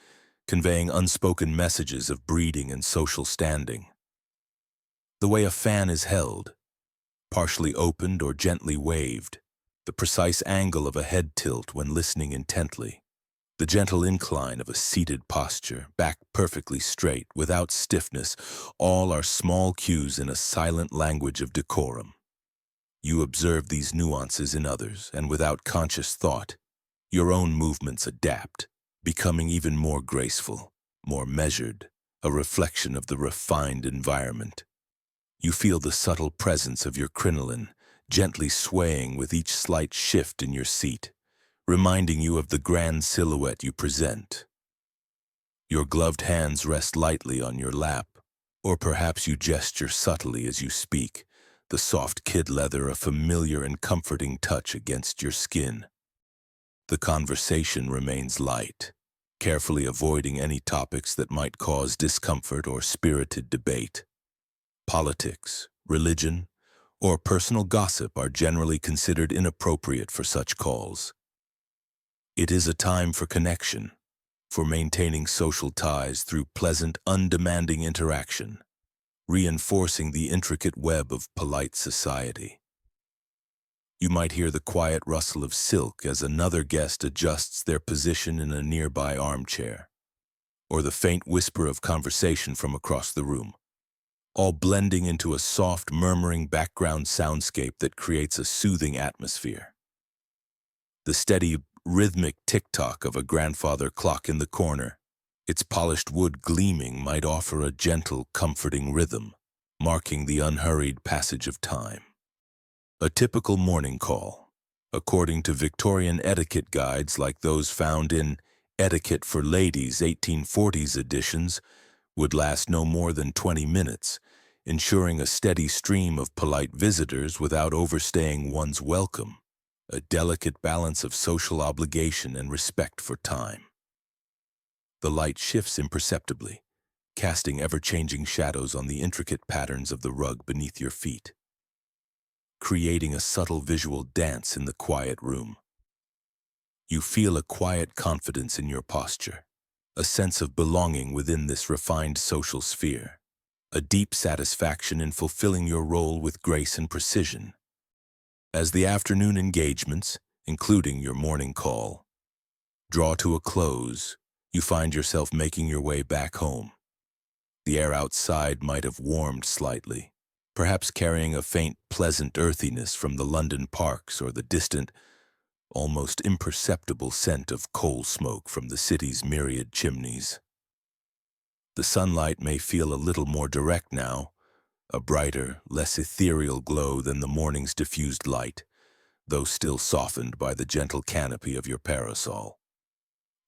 conveying unspoken messages of breeding and social standing. The way a fan is held, partially opened or gently waved, the precise angle of a head tilt when listening intently, the gentle incline of a seated posture, back perfectly straight, without stiffness, all are small cues in a silent language of decorum. You observe these nuances in others, and without conscious thought, your own movements adapt, becoming even more graceful, more measured, a reflection of the refined environment. You feel the subtle presence of your crinoline, gently swaying with each slight shift in your seat, reminding you of the grand silhouette you present. Your gloved hands rest lightly on your lap, or perhaps you gesture subtly as you speak, the soft kid leather a familiar and comforting touch against your skin. The conversation remains light, carefully avoiding any topics that might cause discomfort or spirited debate. Politics, religion, or personal gossip are generally considered inappropriate for such calls. It is a time for connection, for maintaining social ties through pleasant, undemanding interaction, reinforcing the intricate web of polite society. You might hear the quiet rustle of silk as another guest adjusts their position in a nearby armchair, or the faint whisper of conversation from across the room, all blending into a soft, murmuring background soundscape that creates a soothing atmosphere. The steady, rhythmic tick-tock of a grandfather clock in the corner, its polished wood gleaming, might offer a gentle, comforting rhythm, marking the unhurried passage of time. A typical morning call, according to Victorian etiquette guides like those found in Etiquette for Ladies 1840s editions, would last no more than 20 minutes, ensuring a steady stream of polite visitors without overstaying one's welcome, a delicate balance of social obligation and respect for time. The light shifts imperceptibly, casting ever-changing shadows on the intricate patterns of the rug beneath your feet, creating a subtle visual dance in the quiet room. You feel a quiet confidence in your posture, a sense of belonging within this refined social sphere, a deep satisfaction in fulfilling your role with grace and precision. As the afternoon engagements, including your morning call, draw to a close, you find yourself making your way back home. The air outside might have warmed slightly, perhaps carrying a faint, pleasant earthiness from the London parks or the distant, almost imperceptible scent of coal smoke from the city's myriad chimneys. The sunlight may feel a little more direct now, a brighter, less ethereal glow than the morning's diffused light, though still softened by the gentle canopy of your parasol.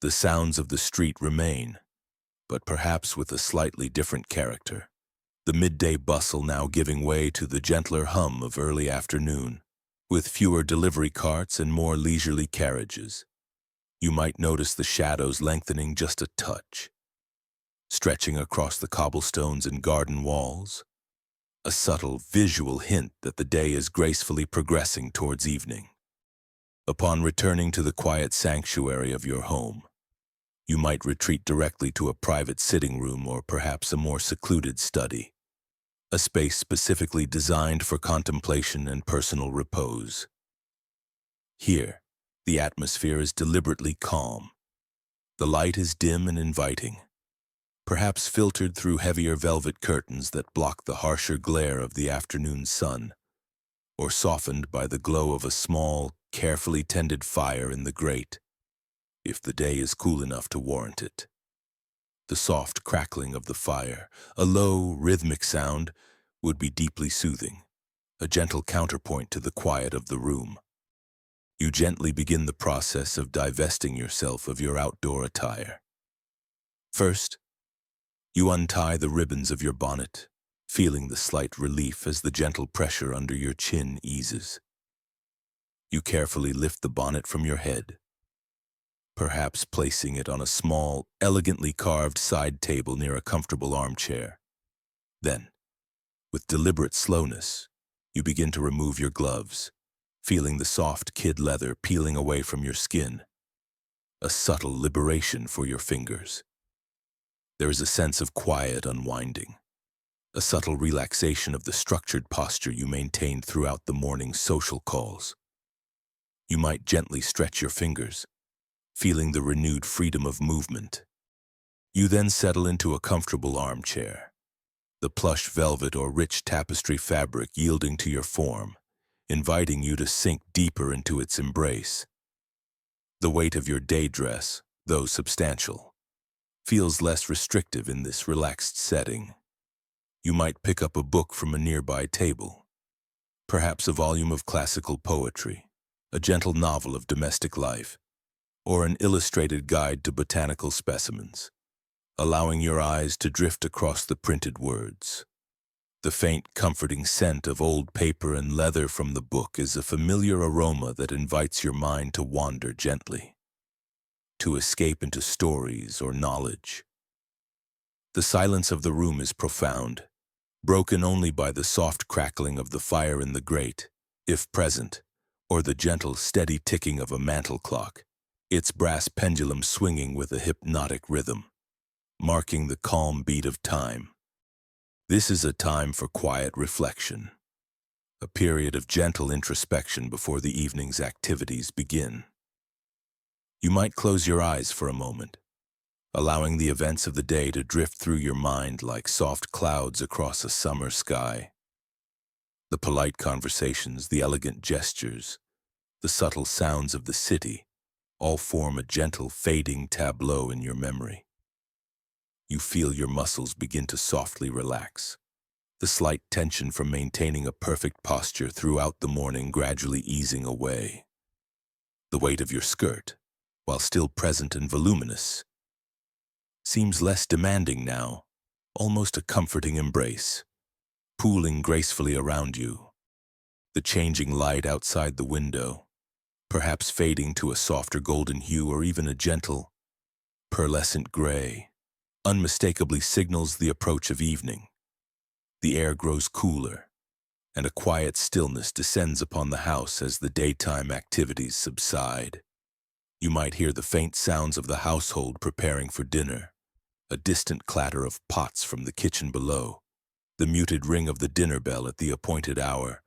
The sounds of the street remain, but perhaps with a slightly different character, the midday bustle now giving way to the gentler hum of early afternoon, with fewer delivery carts and more leisurely carriages. You might notice the shadows lengthening just a touch, stretching across the cobblestones and garden walls, a subtle visual hint that the day is gracefully progressing towards evening. Upon returning to the quiet sanctuary of your home, you might retreat directly to a private sitting room or perhaps a more secluded study, a space specifically designed for contemplation and personal repose. Here, the atmosphere is deliberately calm. The light is dim and inviting, perhaps filtered through heavier velvet curtains that block the harsher glare of the afternoon sun, or softened by the glow of a small, carefully tended fire in the grate, if the day is cool enough to warrant it. The soft crackling of the fire, a low, rhythmic sound, would be deeply soothing, a gentle counterpoint to the quiet of the room. You gently begin the process of divesting yourself of your outdoor attire. First, you untie the ribbons of your bonnet, feeling the slight relief as the gentle pressure under your chin eases. You carefully lift the bonnet from your head, perhaps placing it on a small, elegantly carved side table near a comfortable armchair. Then, with deliberate slowness, you begin to remove your gloves, feeling the soft kid leather peeling away from your skin, a subtle liberation for your fingers. There is a sense of quiet unwinding, a subtle relaxation of the structured posture you maintained throughout the morning's social calls. You might gently stretch your fingers, feeling the renewed freedom of movement. You then settle into a comfortable armchair, the plush velvet or rich tapestry fabric yielding to your form, inviting you to sink deeper into its embrace. The weight of your day dress, though substantial, feels less restrictive in this relaxed setting. You might pick up a book from a nearby table, perhaps a volume of classical poetry, a gentle novel of domestic life, or an illustrated guide to botanical specimens, allowing your eyes to drift across the printed words. The faint, comforting scent of old paper and leather from the book is a familiar aroma that invites your mind to wander gently, to escape into stories or knowledge. The silence of the room is profound, broken only by the soft crackling of the fire in the grate, if present, or the gentle, steady ticking of a mantel clock, its brass pendulum swinging with a hypnotic rhythm, marking the calm beat of time. This is a time for quiet reflection, a period of gentle introspection before the evening's activities begin. You might close your eyes for a moment, allowing the events of the day to drift through your mind like soft clouds across a summer sky. The polite conversations, the elegant gestures, the subtle sounds of the city all form a gentle, fading tableau in your memory. You feel your muscles begin to softly relax, the slight tension from maintaining a perfect posture throughout the morning gradually easing away. The weight of your skirt, while still present and voluminous, seems less demanding now, almost a comforting embrace, pooling gracefully around you. The changing light outside the window, perhaps fading to a softer golden hue or even a gentle, pearlescent gray, unmistakably signals the approach of evening. The air grows cooler, and a quiet stillness descends upon the house as the daytime activities subside. You might hear the faint sounds of the household preparing for dinner, a distant clatter of pots from the kitchen below, the muted ring of the dinner bell at the appointed hour,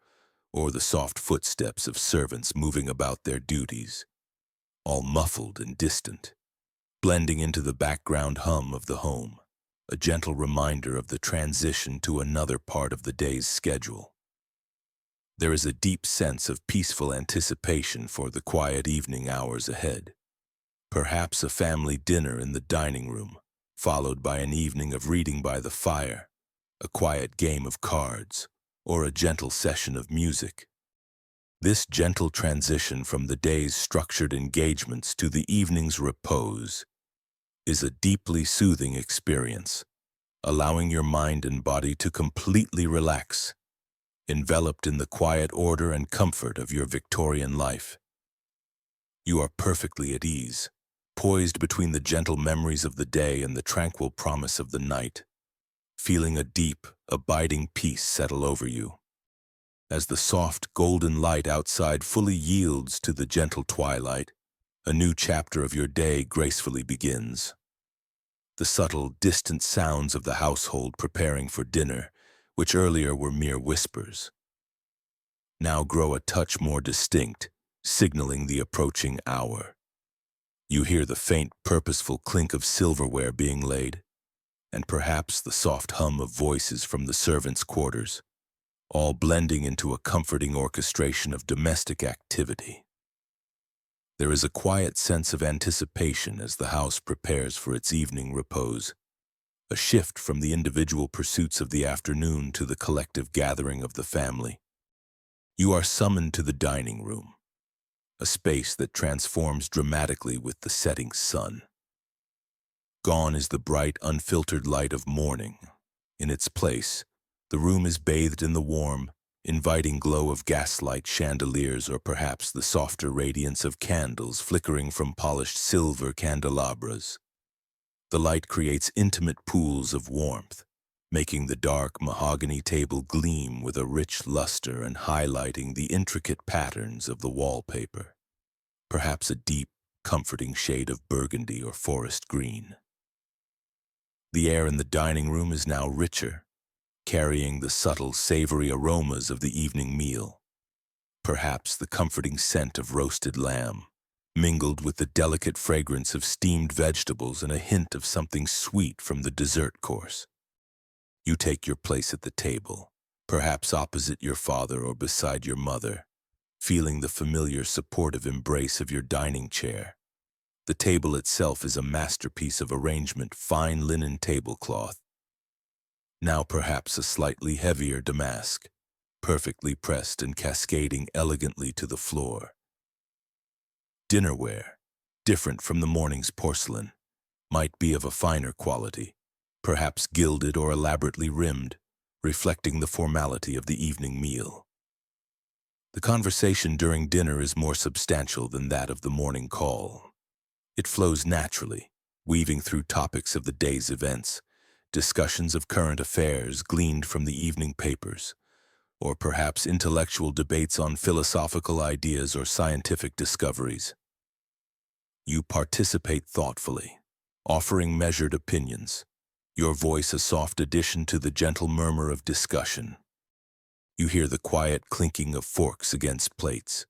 or the soft footsteps of servants moving about their duties, all muffled and distant, blending into the background hum of the home, a gentle reminder of the transition to another part of the day's schedule. There is a deep sense of peaceful anticipation for the quiet evening hours ahead. Perhaps a family dinner in the dining room, followed by an evening of reading by the fire, a quiet game of cards, or a gentle session of music. This gentle transition from the day's structured engagements to the evening's repose is a deeply soothing experience, allowing your mind and body to completely relax, enveloped in the quiet order and comfort of your Victorian life. You are perfectly at ease, poised between the gentle memories of the day and the tranquil promise of the night, feeling a deep, abiding peace settle over you. As the soft, golden light outside fully yields to the gentle twilight, a new chapter of your day gracefully begins. The subtle, distant sounds of the household preparing for dinner, which earlier were mere whispers, now grow a touch more distinct, signaling the approaching hour. You hear the faint, purposeful clink of silverware being laid, and perhaps the soft hum of voices from the servants' quarters, all blending into a comforting orchestration of domestic activity. There is a quiet sense of anticipation as the house prepares for its evening repose, a shift from the individual pursuits of the afternoon to the collective gathering of the family. You are summoned to the dining room, a space that transforms dramatically with the setting sun. Gone is the bright, unfiltered light of morning. In its place, the room is bathed in the warm, inviting glow of gaslight chandeliers or perhaps the softer radiance of candles flickering from polished silver candelabras. The light creates intimate pools of warmth, making the dark mahogany table gleam with a rich luster and highlighting the intricate patterns of the wallpaper, perhaps a deep, comforting shade of burgundy or forest green. The air in the dining room is now richer, carrying the subtle, savory aromas of the evening meal. perhaps the comforting scent of roasted lamb, mingled with the delicate fragrance of steamed vegetables and a hint of something sweet from the dessert course. You take your place at the table, perhaps opposite your father or beside your mother, feeling the familiar supportive embrace of your dining chair. The table itself is a masterpiece of arrangement, fine linen tablecloth, now perhaps a slightly heavier damask, perfectly pressed and cascading elegantly to the floor. Dinnerware, different from the morning's porcelain, might be of a finer quality, perhaps gilded or elaborately rimmed, reflecting the formality of the evening meal. The conversation during dinner is more substantial than that of the morning call. It flows naturally, weaving through topics of the day's events, discussions of current affairs gleaned from the evening papers, or perhaps intellectual debates on philosophical ideas or scientific discoveries. You participate thoughtfully, offering measured opinions, your voice a soft addition to the gentle murmur of discussion. You hear the quiet clinking of forks against plates,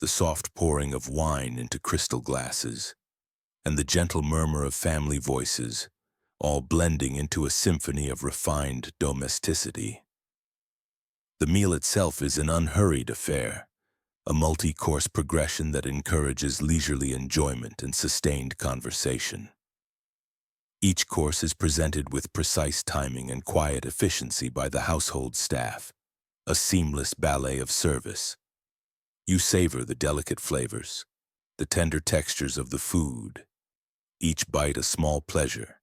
the soft pouring of wine into crystal glasses, and the gentle murmur of family voices, all blending into a symphony of refined domesticity. The meal itself is an unhurried affair, a multi-course progression that encourages leisurely enjoyment and sustained conversation. Each course is presented with precise timing and quiet efficiency by the household staff, a seamless ballet of service. You savor the delicate flavors, the tender textures of the food, each bite a small pleasure,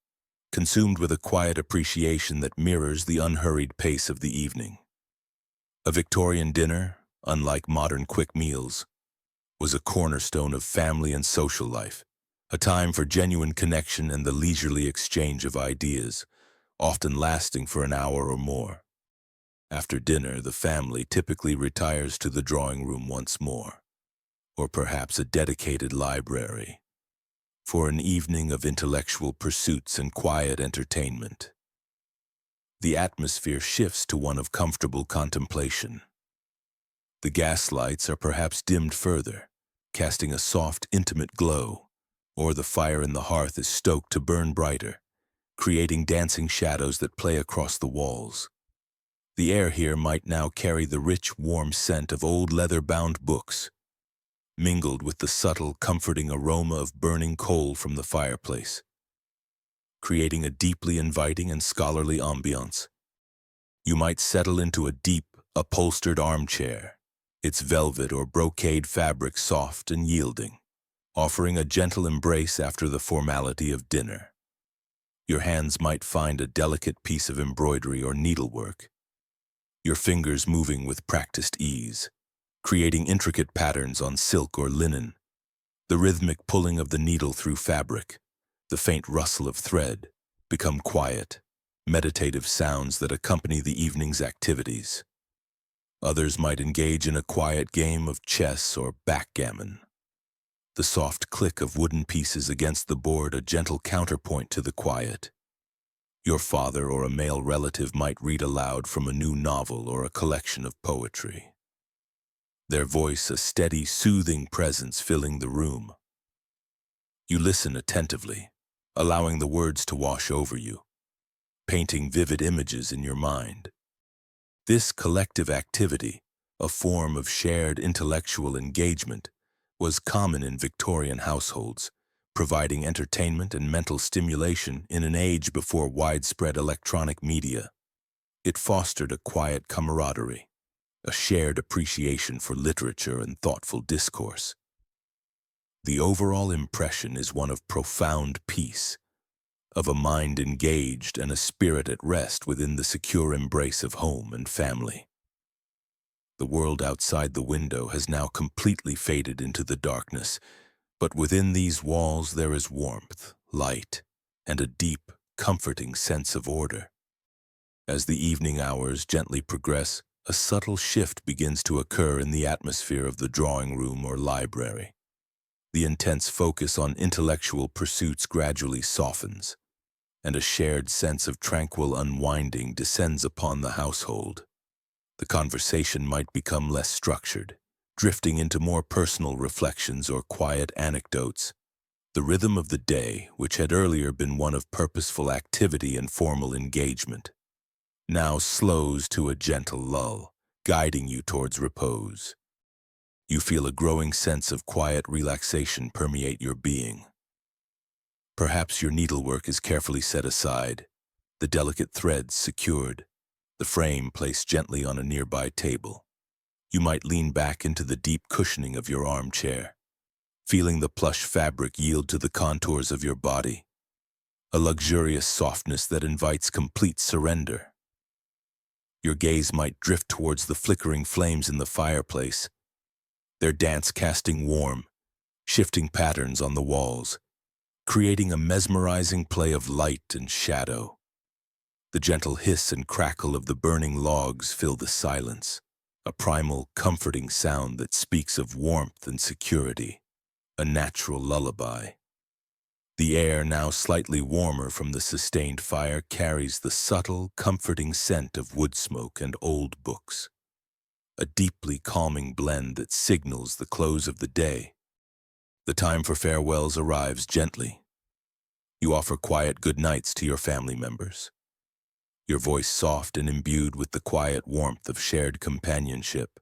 consumed with a quiet appreciation that mirrors the unhurried pace of the evening. A Victorian dinner, unlike modern quick meals, was a cornerstone of family and social life, a time for genuine connection and the leisurely exchange of ideas, often lasting for an hour or more. After dinner, the family typically retires to the drawing room once more, or perhaps a dedicated library, for an evening of intellectual pursuits and quiet entertainment. The atmosphere shifts to one of comfortable contemplation. The gas lights are perhaps dimmed further, casting a soft, intimate glow, or the fire in the hearth is stoked to burn brighter, creating dancing shadows that play across the walls. The air here might now carry the rich, warm scent of old leather-bound books, mingled with the subtle, comforting aroma of burning coal from the fireplace, creating a deeply inviting and scholarly ambiance. You might settle into a deep, upholstered armchair, its velvet or brocade fabric soft and yielding, offering a gentle embrace after the formality of dinner. Your hands might find a delicate piece of embroidery or needlework, your fingers moving with practiced ease, creating intricate patterns on silk or linen, the rhythmic pulling of the needle through fabric, the faint rustle of thread, become quiet, meditative sounds that accompany the evening's activities. Others might engage in a quiet game of chess or backgammon, the soft click of wooden pieces against the board a gentle counterpoint to the quiet. Your father or a male relative might read aloud from a new novel or a collection of poetry, their voice a steady, soothing presence filling the room. You listen attentively, allowing the words to wash over you, painting vivid images in your mind. This collective activity, a form of shared intellectual engagement, was common in Victorian households, providing entertainment and mental stimulation in an age before widespread electronic media. It fostered a quiet camaraderie, a shared appreciation for literature and thoughtful discourse. The overall impression is one of profound peace, of a mind engaged and a spirit at rest within the secure embrace of home and family. The world outside the window has now completely faded into the darkness, but within these walls there is warmth, light, and a deep, comforting sense of order. As the evening hours gently progress, a subtle shift begins to occur in the atmosphere of the drawing room or library. The intense focus on intellectual pursuits gradually softens, and a shared sense of tranquil unwinding descends upon the household. The conversation might become less structured, drifting into more personal reflections or quiet anecdotes. The rhythm of the day, which had earlier been one of purposeful activity and formal engagement, now slows to a gentle lull, guiding you towards repose. You feel a growing sense of quiet relaxation permeate your being. Perhaps your needlework is carefully set aside, the delicate threads secured, the frame placed gently on a nearby table. You might lean back into the deep cushioning of your armchair, feeling the plush fabric yield to the contours of your body, a luxurious softness that invites complete surrender. Your gaze might drift towards the flickering flames in the fireplace, their dance casting warm, shifting patterns on the walls, creating a mesmerizing play of light and shadow. The gentle hiss and crackle of the burning logs fill the silence, a primal, comforting sound that speaks of warmth and security, a natural lullaby. The air, now slightly warmer from the sustained fire, carries the subtle, comforting scent of wood smoke and old books, a deeply calming blend that signals the close of the day. The time for farewells arrives gently. You offer quiet good nights to your family members, your voice soft and imbued with the quiet warmth of shared companionship.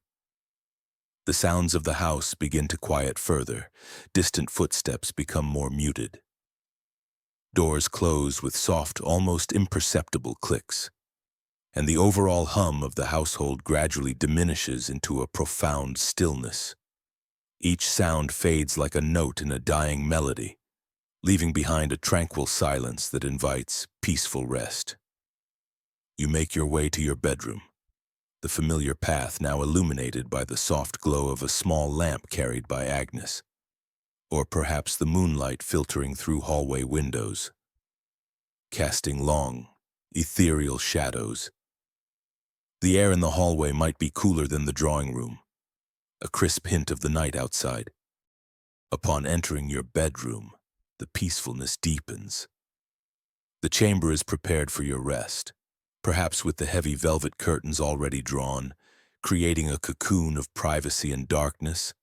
The sounds of the house begin to quiet further, distant footsteps become more muted. Doors close with soft, almost imperceptible clicks, and the overall hum of the household gradually diminishes into a profound stillness. Each sound fades like a note in a dying melody, leaving behind a tranquil silence that invites peaceful rest. You make your way to your bedroom, the familiar path now illuminated by the soft glow of a small lamp carried by Agnes, or perhaps the moonlight filtering through hallway windows, casting long, ethereal shadows. The air in the hallway might be cooler than the drawing room, a crisp hint of the night outside. Upon entering your bedroom, the peacefulness deepens. The chamber is prepared for your rest, perhaps with the heavy velvet curtains already drawn, creating a cocoon of privacy and darkness.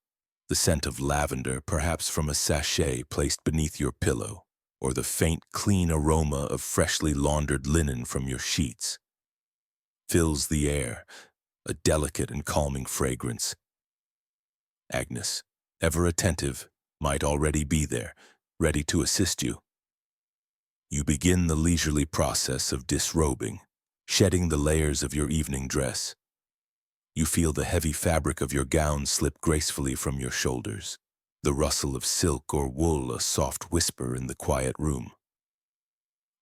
The scent of lavender, perhaps from a sachet placed beneath your pillow, or the faint, clean aroma of freshly laundered linen from your sheets, fills the air, a delicate and calming fragrance. Agnes, ever attentive, might already be there, ready to assist you. You begin the leisurely process of disrobing, shedding the layers of your evening dress. You feel the heavy fabric of your gown slip gracefully from your shoulders, the rustle of silk or wool a soft whisper in the quiet room.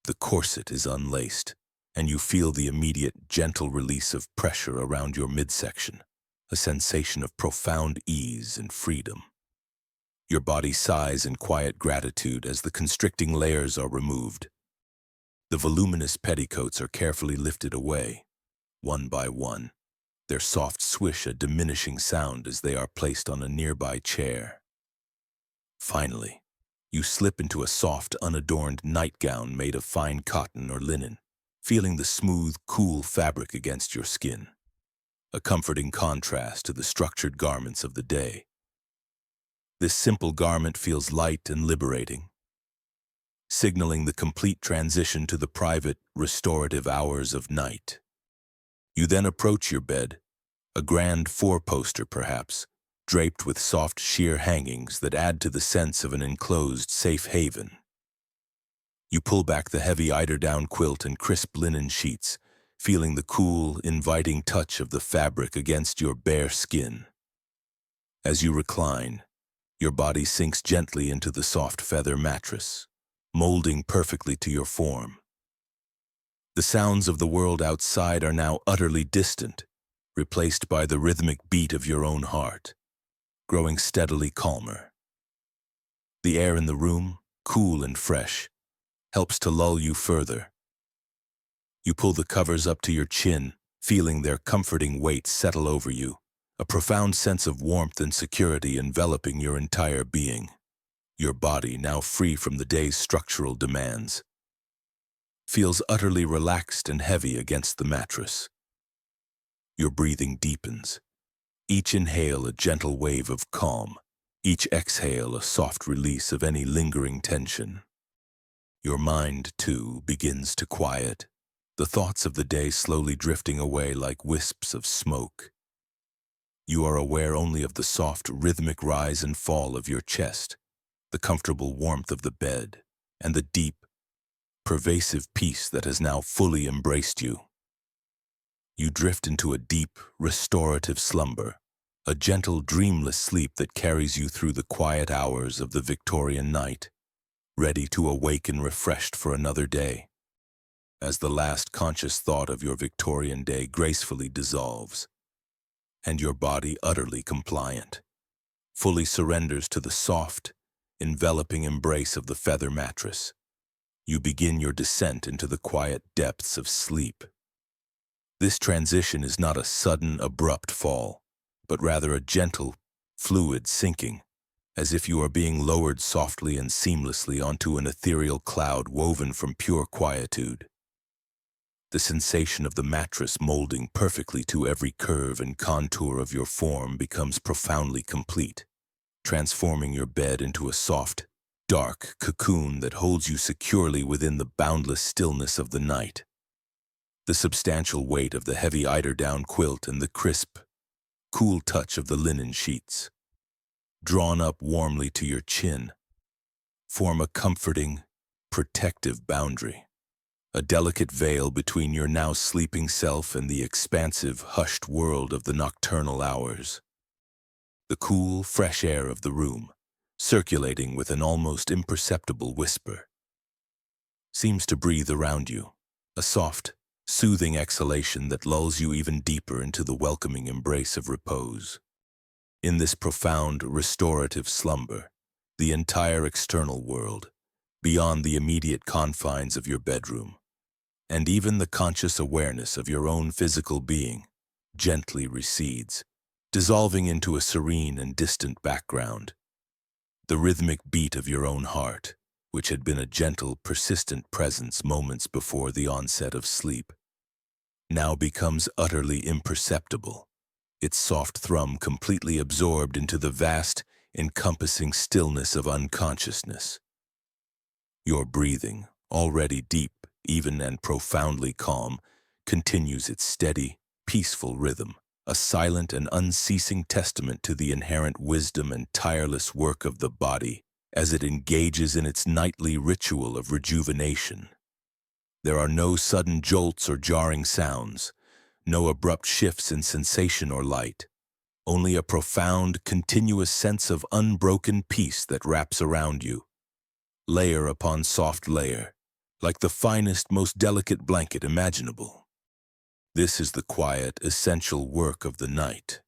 The corset is unlaced, and you feel the immediate, gentle release of pressure around your midsection, a sensation of profound ease and freedom. Your body sighs in quiet gratitude as the constricting layers are removed. The voluminous petticoats are carefully lifted away, one by one, their soft swish a diminishing sound as they are placed on a nearby chair. Finally, you slip into a soft, unadorned nightgown made of fine cotton or linen, feeling the smooth, cool fabric against your skin, a comforting contrast to the structured garments of the day. This simple garment feels light and liberating, signaling the complete transition to the private, restorative hours of night. You then approach your bed, a grand four-poster perhaps, draped with soft sheer hangings that add to the sense of an enclosed safe haven. You pull back the heavy eiderdown quilt and crisp linen sheets, feeling the cool, inviting touch of the fabric against your bare skin. As you recline, your body sinks gently into the soft feather mattress, molding perfectly to your form. The sounds of the world outside are now utterly distant, replaced by the rhythmic beat of your own heart, growing steadily calmer. The air in the room, cool and fresh, helps to lull you further. You pull the covers up to your chin, feeling their comforting weight settle over you, a profound sense of warmth and security enveloping your entire being. Your body, now free from the day's structural demands, feels utterly relaxed and heavy against the mattress. Your breathing deepens, Each inhale a gentle wave of calm, each exhale a soft release of any lingering tension. Your mind, too, begins to quiet, the thoughts of the day slowly drifting away like wisps of smoke. You are aware only of the soft, rhythmic rise and fall of your chest, the comfortable warmth of the bed, and the deep, pervasive peace that has now fully embraced you. You drift into a deep, restorative slumber, a gentle, dreamless sleep that carries you through the quiet hours of the Victorian night, ready to awaken refreshed for another day. As the last conscious thought of your Victorian day gracefully dissolves, and your body utterly compliant, fully surrenders to the soft, enveloping embrace of the feather mattress, you begin your descent into the quiet depths of sleep. This transition is not a sudden, abrupt fall, but rather a gentle, fluid sinking, as if you are being lowered softly and seamlessly onto an ethereal cloud woven from pure quietude. The sensation of the mattress molding perfectly to every curve and contour of your form becomes profoundly complete, transforming your bed into a soft, dark cocoon that holds you securely within the boundless stillness of the night. The substantial weight of the heavy eiderdown quilt and the crisp, cool touch of the linen sheets, drawn up warmly to your chin, form a comforting, protective boundary, a delicate veil between your now sleeping self and the expansive, hushed world of the nocturnal hours. The cool, fresh air of the room, circulating with an almost imperceptible whisper, seems to breathe around you, a soft, soothing exhalation that lulls you even deeper into the welcoming embrace of repose. In this profound, restorative slumber, the entire external world, beyond the immediate confines of your bedroom, and even the conscious awareness of your own physical being, gently recedes, dissolving into a serene and distant background. The rhythmic beat of your own heart, which had been a gentle, persistent presence moments before the onset of sleep, now becomes utterly imperceptible, its soft thrum completely absorbed into the vast, encompassing stillness of unconsciousness. Your breathing, already deep, even and profoundly calm, continues its steady, peaceful rhythm, a silent and unceasing testament to the inherent wisdom and tireless work of the body as it engages in its nightly ritual of rejuvenation. There are no sudden jolts or jarring sounds, no abrupt shifts in sensation or light, only a profound, continuous sense of unbroken peace that wraps around you, layer upon soft layer, like the finest, most delicate blanket imaginable. This is the quiet, essential work of the night,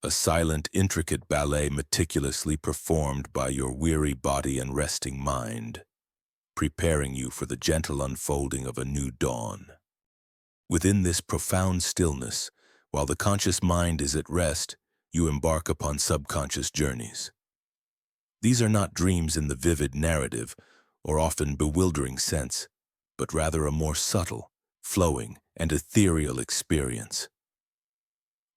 a silent, intricate ballet meticulously performed by your weary body and resting mind, preparing you for the gentle unfolding of a new dawn. Within this profound stillness, while the conscious mind is at rest, you embark upon subconscious journeys. These are not dreams in the vivid narrative or often bewildering sense, but rather a more subtle, flowing, and ethereal experience.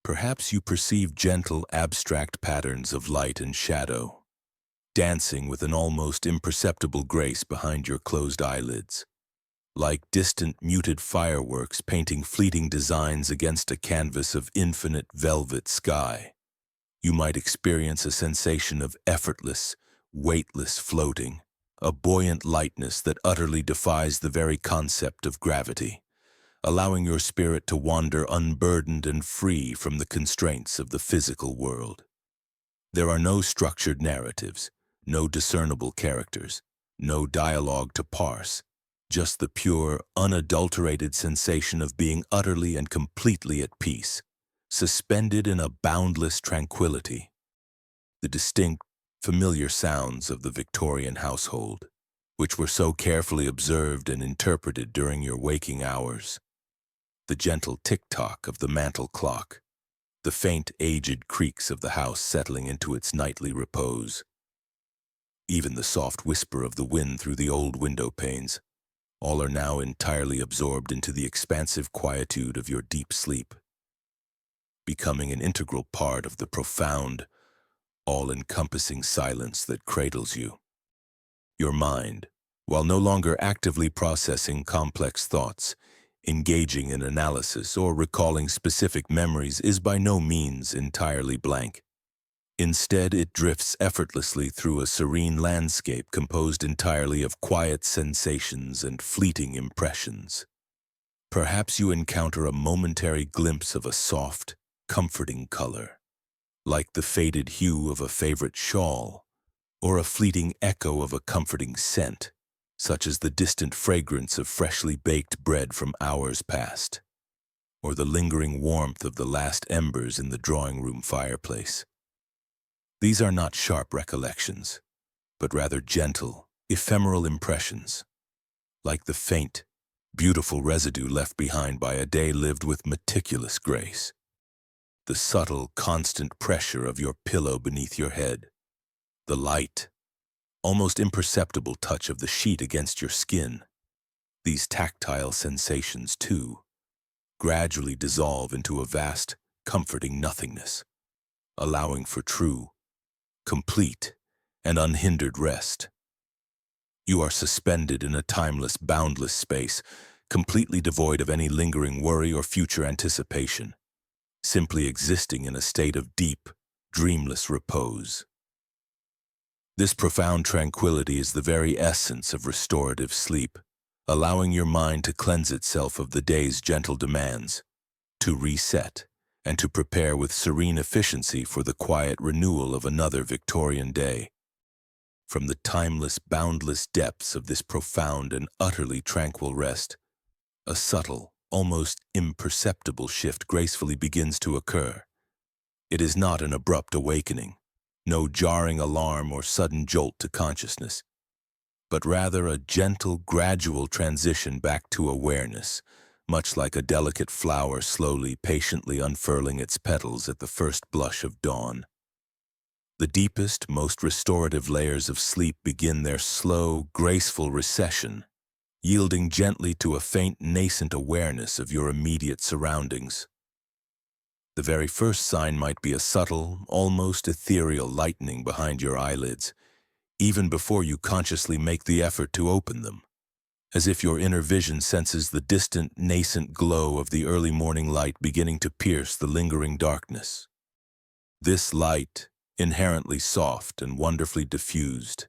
Perhaps you perceive gentle, abstract patterns of light and shadow, dancing with an almost imperceptible grace behind your closed eyelids, like distant, muted fireworks painting fleeting designs against a canvas of infinite velvet sky. You might experience a sensation of effortless, weightless floating, a buoyant lightness that utterly defies the very concept of gravity, allowing your spirit to wander unburdened and free from the constraints of the physical world. There are no structured narratives, no discernible characters, no dialogue to parse, just the pure, unadulterated sensation of being utterly and completely at peace, suspended in a boundless tranquility. The distinct, familiar sounds of the Victorian household, which were so carefully observed and interpreted during your waking hours. The gentle tick-tock of the mantel clock, the faint, aged creaks of the house settling into its nightly repose. Even the soft whisper of the wind through the old window panes, all are now entirely absorbed into the expansive quietude of your deep sleep. becoming an integral part of the profound, all-encompassing silence that cradles you. Your mind, while no longer actively processing complex thoughts, engaging in analysis, or recalling specific memories, is by no means entirely blank. Instead, it drifts effortlessly through a serene landscape composed entirely of quiet sensations and fleeting impressions. Perhaps you encounter a momentary glimpse of a soft, comforting color, like the faded hue of a favorite shawl, or a fleeting echo of a comforting scent, such as the distant fragrance of freshly baked bread from hours past, or the lingering warmth of the last embers in the drawing-room fireplace. These are not sharp recollections, but rather gentle, ephemeral impressions, like the faint, beautiful residue left behind by a day lived with meticulous grace. The subtle, constant pressure of your pillow beneath your head, the light, almost imperceptible touch of the sheet against your skin. These tactile sensations, too, gradually dissolve into a vast, comforting nothingness, allowing for true, complete, and unhindered rest. You are suspended in a timeless, boundless space, completely devoid of any lingering worry or future anticipation, simply existing in a state of deep, dreamless repose. This profound tranquility is the very essence of restorative sleep, allowing your mind to cleanse itself of the day's gentle demands, to reset, and to prepare with serene efficiency for the quiet renewal of another Victorian day. From the timeless, boundless depths of this profound and utterly tranquil rest, a subtle, almost imperceptible shift gracefully begins to occur. It is not an abrupt awakening, no jarring alarm or sudden jolt to consciousness, but rather a gentle, gradual transition back to awareness, much like a delicate flower slowly, patiently unfurling its petals at the first blush of dawn. The deepest, most restorative layers of sleep begin their slow, graceful recession, yielding gently to a faint, nascent awareness of your immediate surroundings. The very first sign might be a subtle, almost ethereal lightening behind your eyelids, even before you consciously make the effort to open them, as if your inner vision senses the distant, nascent glow of the early morning light beginning to pierce the lingering darkness. This light, inherently soft and wonderfully diffused,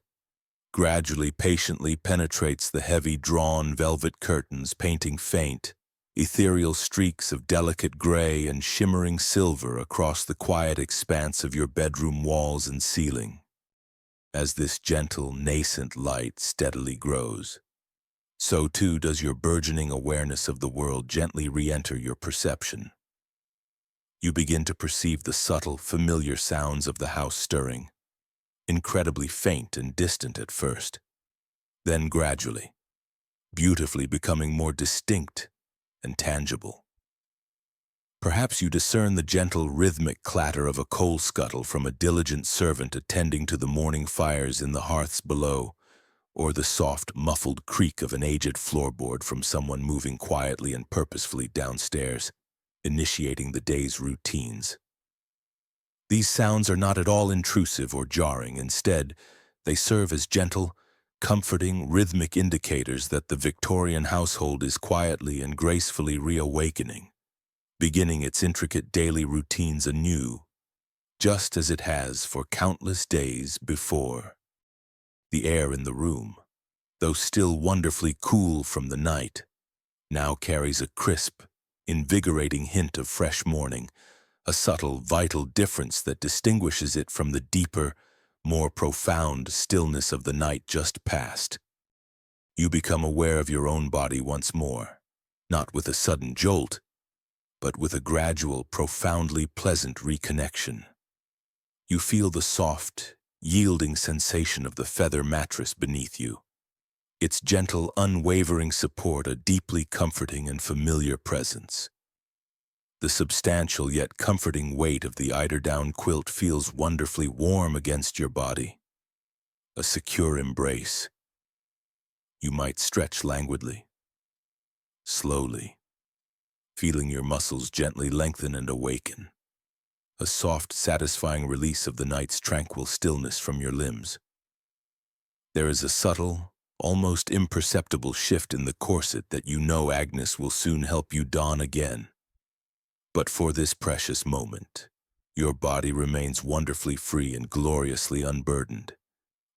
gradually, patiently penetrates the heavy, drawn velvet curtains, painting faint, ethereal streaks of delicate gray and shimmering silver across the quiet expanse of your bedroom walls and ceiling. As this gentle, nascent light steadily grows, so too does your burgeoning awareness of the world gently re-enter your perception. You begin to perceive the subtle, familiar sounds of the house stirring, incredibly faint and distant at first, then gradually, beautifully becoming more distinct and tangible. Perhaps you discern the gentle, rhythmic clatter of a coal scuttle from a diligent servant attending to the morning fires in the hearths below, or the soft, muffled creak of an aged floorboard from someone moving quietly and purposefully downstairs, initiating the day's routines. These sounds are not at all intrusive or jarring. Instead, they serve as gentle, comforting, rhythmic indicators that the Victorian household is quietly and gracefully reawakening, beginning its intricate daily routines anew, just as it has for countless days before. The air in the room, though still wonderfully cool from the night, now carries a crisp, invigorating hint of fresh morning, a subtle, vital difference that distinguishes it from the deeper, more profound stillness of the night just past. You become aware of your own body once more, not with a sudden jolt, but with a gradual, profoundly pleasant reconnection. You feel the soft, yielding sensation of the feather mattress beneath you, its gentle, unwavering support a deeply comforting and familiar presence. The substantial yet comforting weight of the eiderdown quilt feels wonderfully warm against your body, a secure embrace. You might stretch languidly, slowly, feeling your muscles gently lengthen and awaken. a soft, satisfying release of the night's tranquil stillness from your limbs. There is a subtle, almost imperceptible shift in the corset that you know Agnes will soon help you don again. But for this precious moment, your body remains wonderfully free and gloriously unburdened.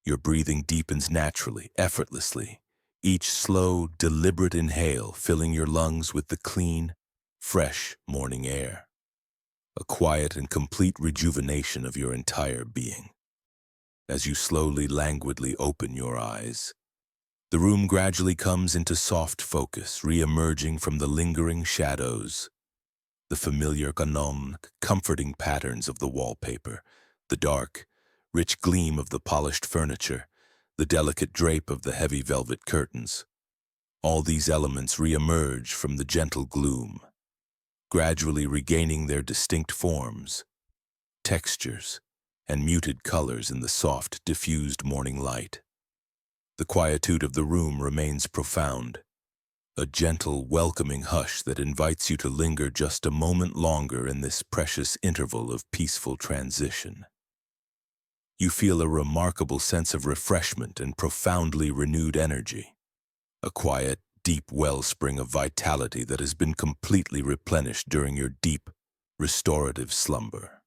Your breathing deepens naturally, effortlessly, each slow, deliberate inhale filling your lungs with the clean, fresh morning air. A quiet and complete rejuvenation of your entire being. As you slowly, languidly open your eyes, the room gradually comes into soft focus, re-emerging from the lingering shadows. The familiar comforting patterns of the wallpaper, the dark, rich gleam of the polished furniture, the delicate drape of the heavy velvet curtains. All these elements re-emerge from the gentle gloom, gradually regaining their distinct forms, textures, and muted colors in the soft, diffused morning light. The quietude of the room remains profound, a gentle, welcoming hush that invites you to linger just a moment longer in this precious interval of peaceful transition. You feel a remarkable sense of refreshment and profoundly renewed energy, a quiet, deep wellspring of vitality that has been completely replenished during your deep, restorative slumber.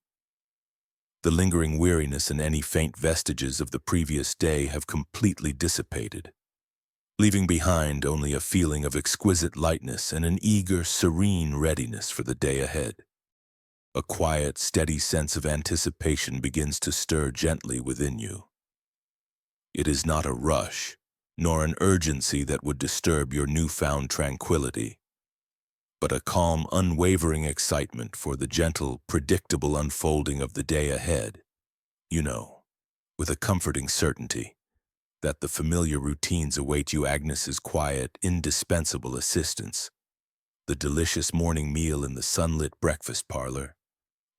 The lingering weariness and any faint vestiges of the previous day have completely dissipated, leaving behind only a feeling of exquisite lightness and an eager, serene readiness for the day ahead. A quiet, steady sense of anticipation begins to stir gently within you. It is not a rush, nor an urgency that would disturb your newfound tranquility, but a calm, unwavering excitement for the gentle, predictable unfolding of the day ahead. You know, with a comforting certainty, that the familiar routines await you Agnes's quiet, indispensable assistance, the delicious morning meal in the sunlit breakfast parlor,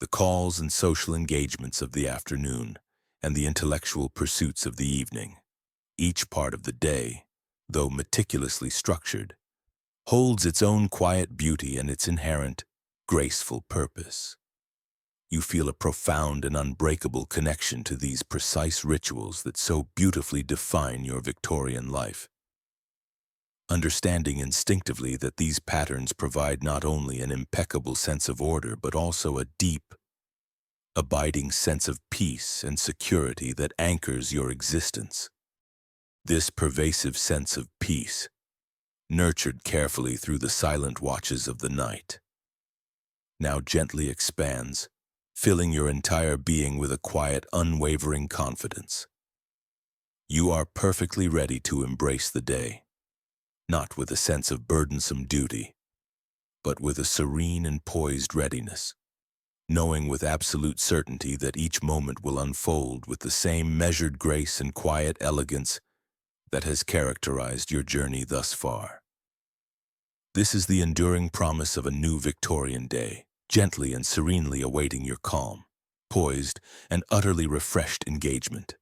the calls and social engagements of the afternoon, and the intellectual pursuits of the evening. Each part of the day, though meticulously structured, holds its own quiet beauty and its inherent, graceful purpose. You feel a profound and unbreakable connection to these precise rituals that so beautifully define your Victorian life. Understanding instinctively that these patterns provide not only an impeccable sense of order, but also a deep, abiding sense of peace and security that anchors your existence. This pervasive sense of peace, nurtured carefully through the silent watches of the night, now gently expands, filling your entire being with a quiet, unwavering confidence. You are perfectly ready to embrace the day, not with a sense of burdensome duty, but with a serene and poised readiness, knowing with absolute certainty that each moment will unfold with the same measured grace and quiet elegance that has characterized your journey thus far. This is the enduring promise of a new Victorian day, gently and serenely awaiting your calm, poised, and utterly refreshed engagement.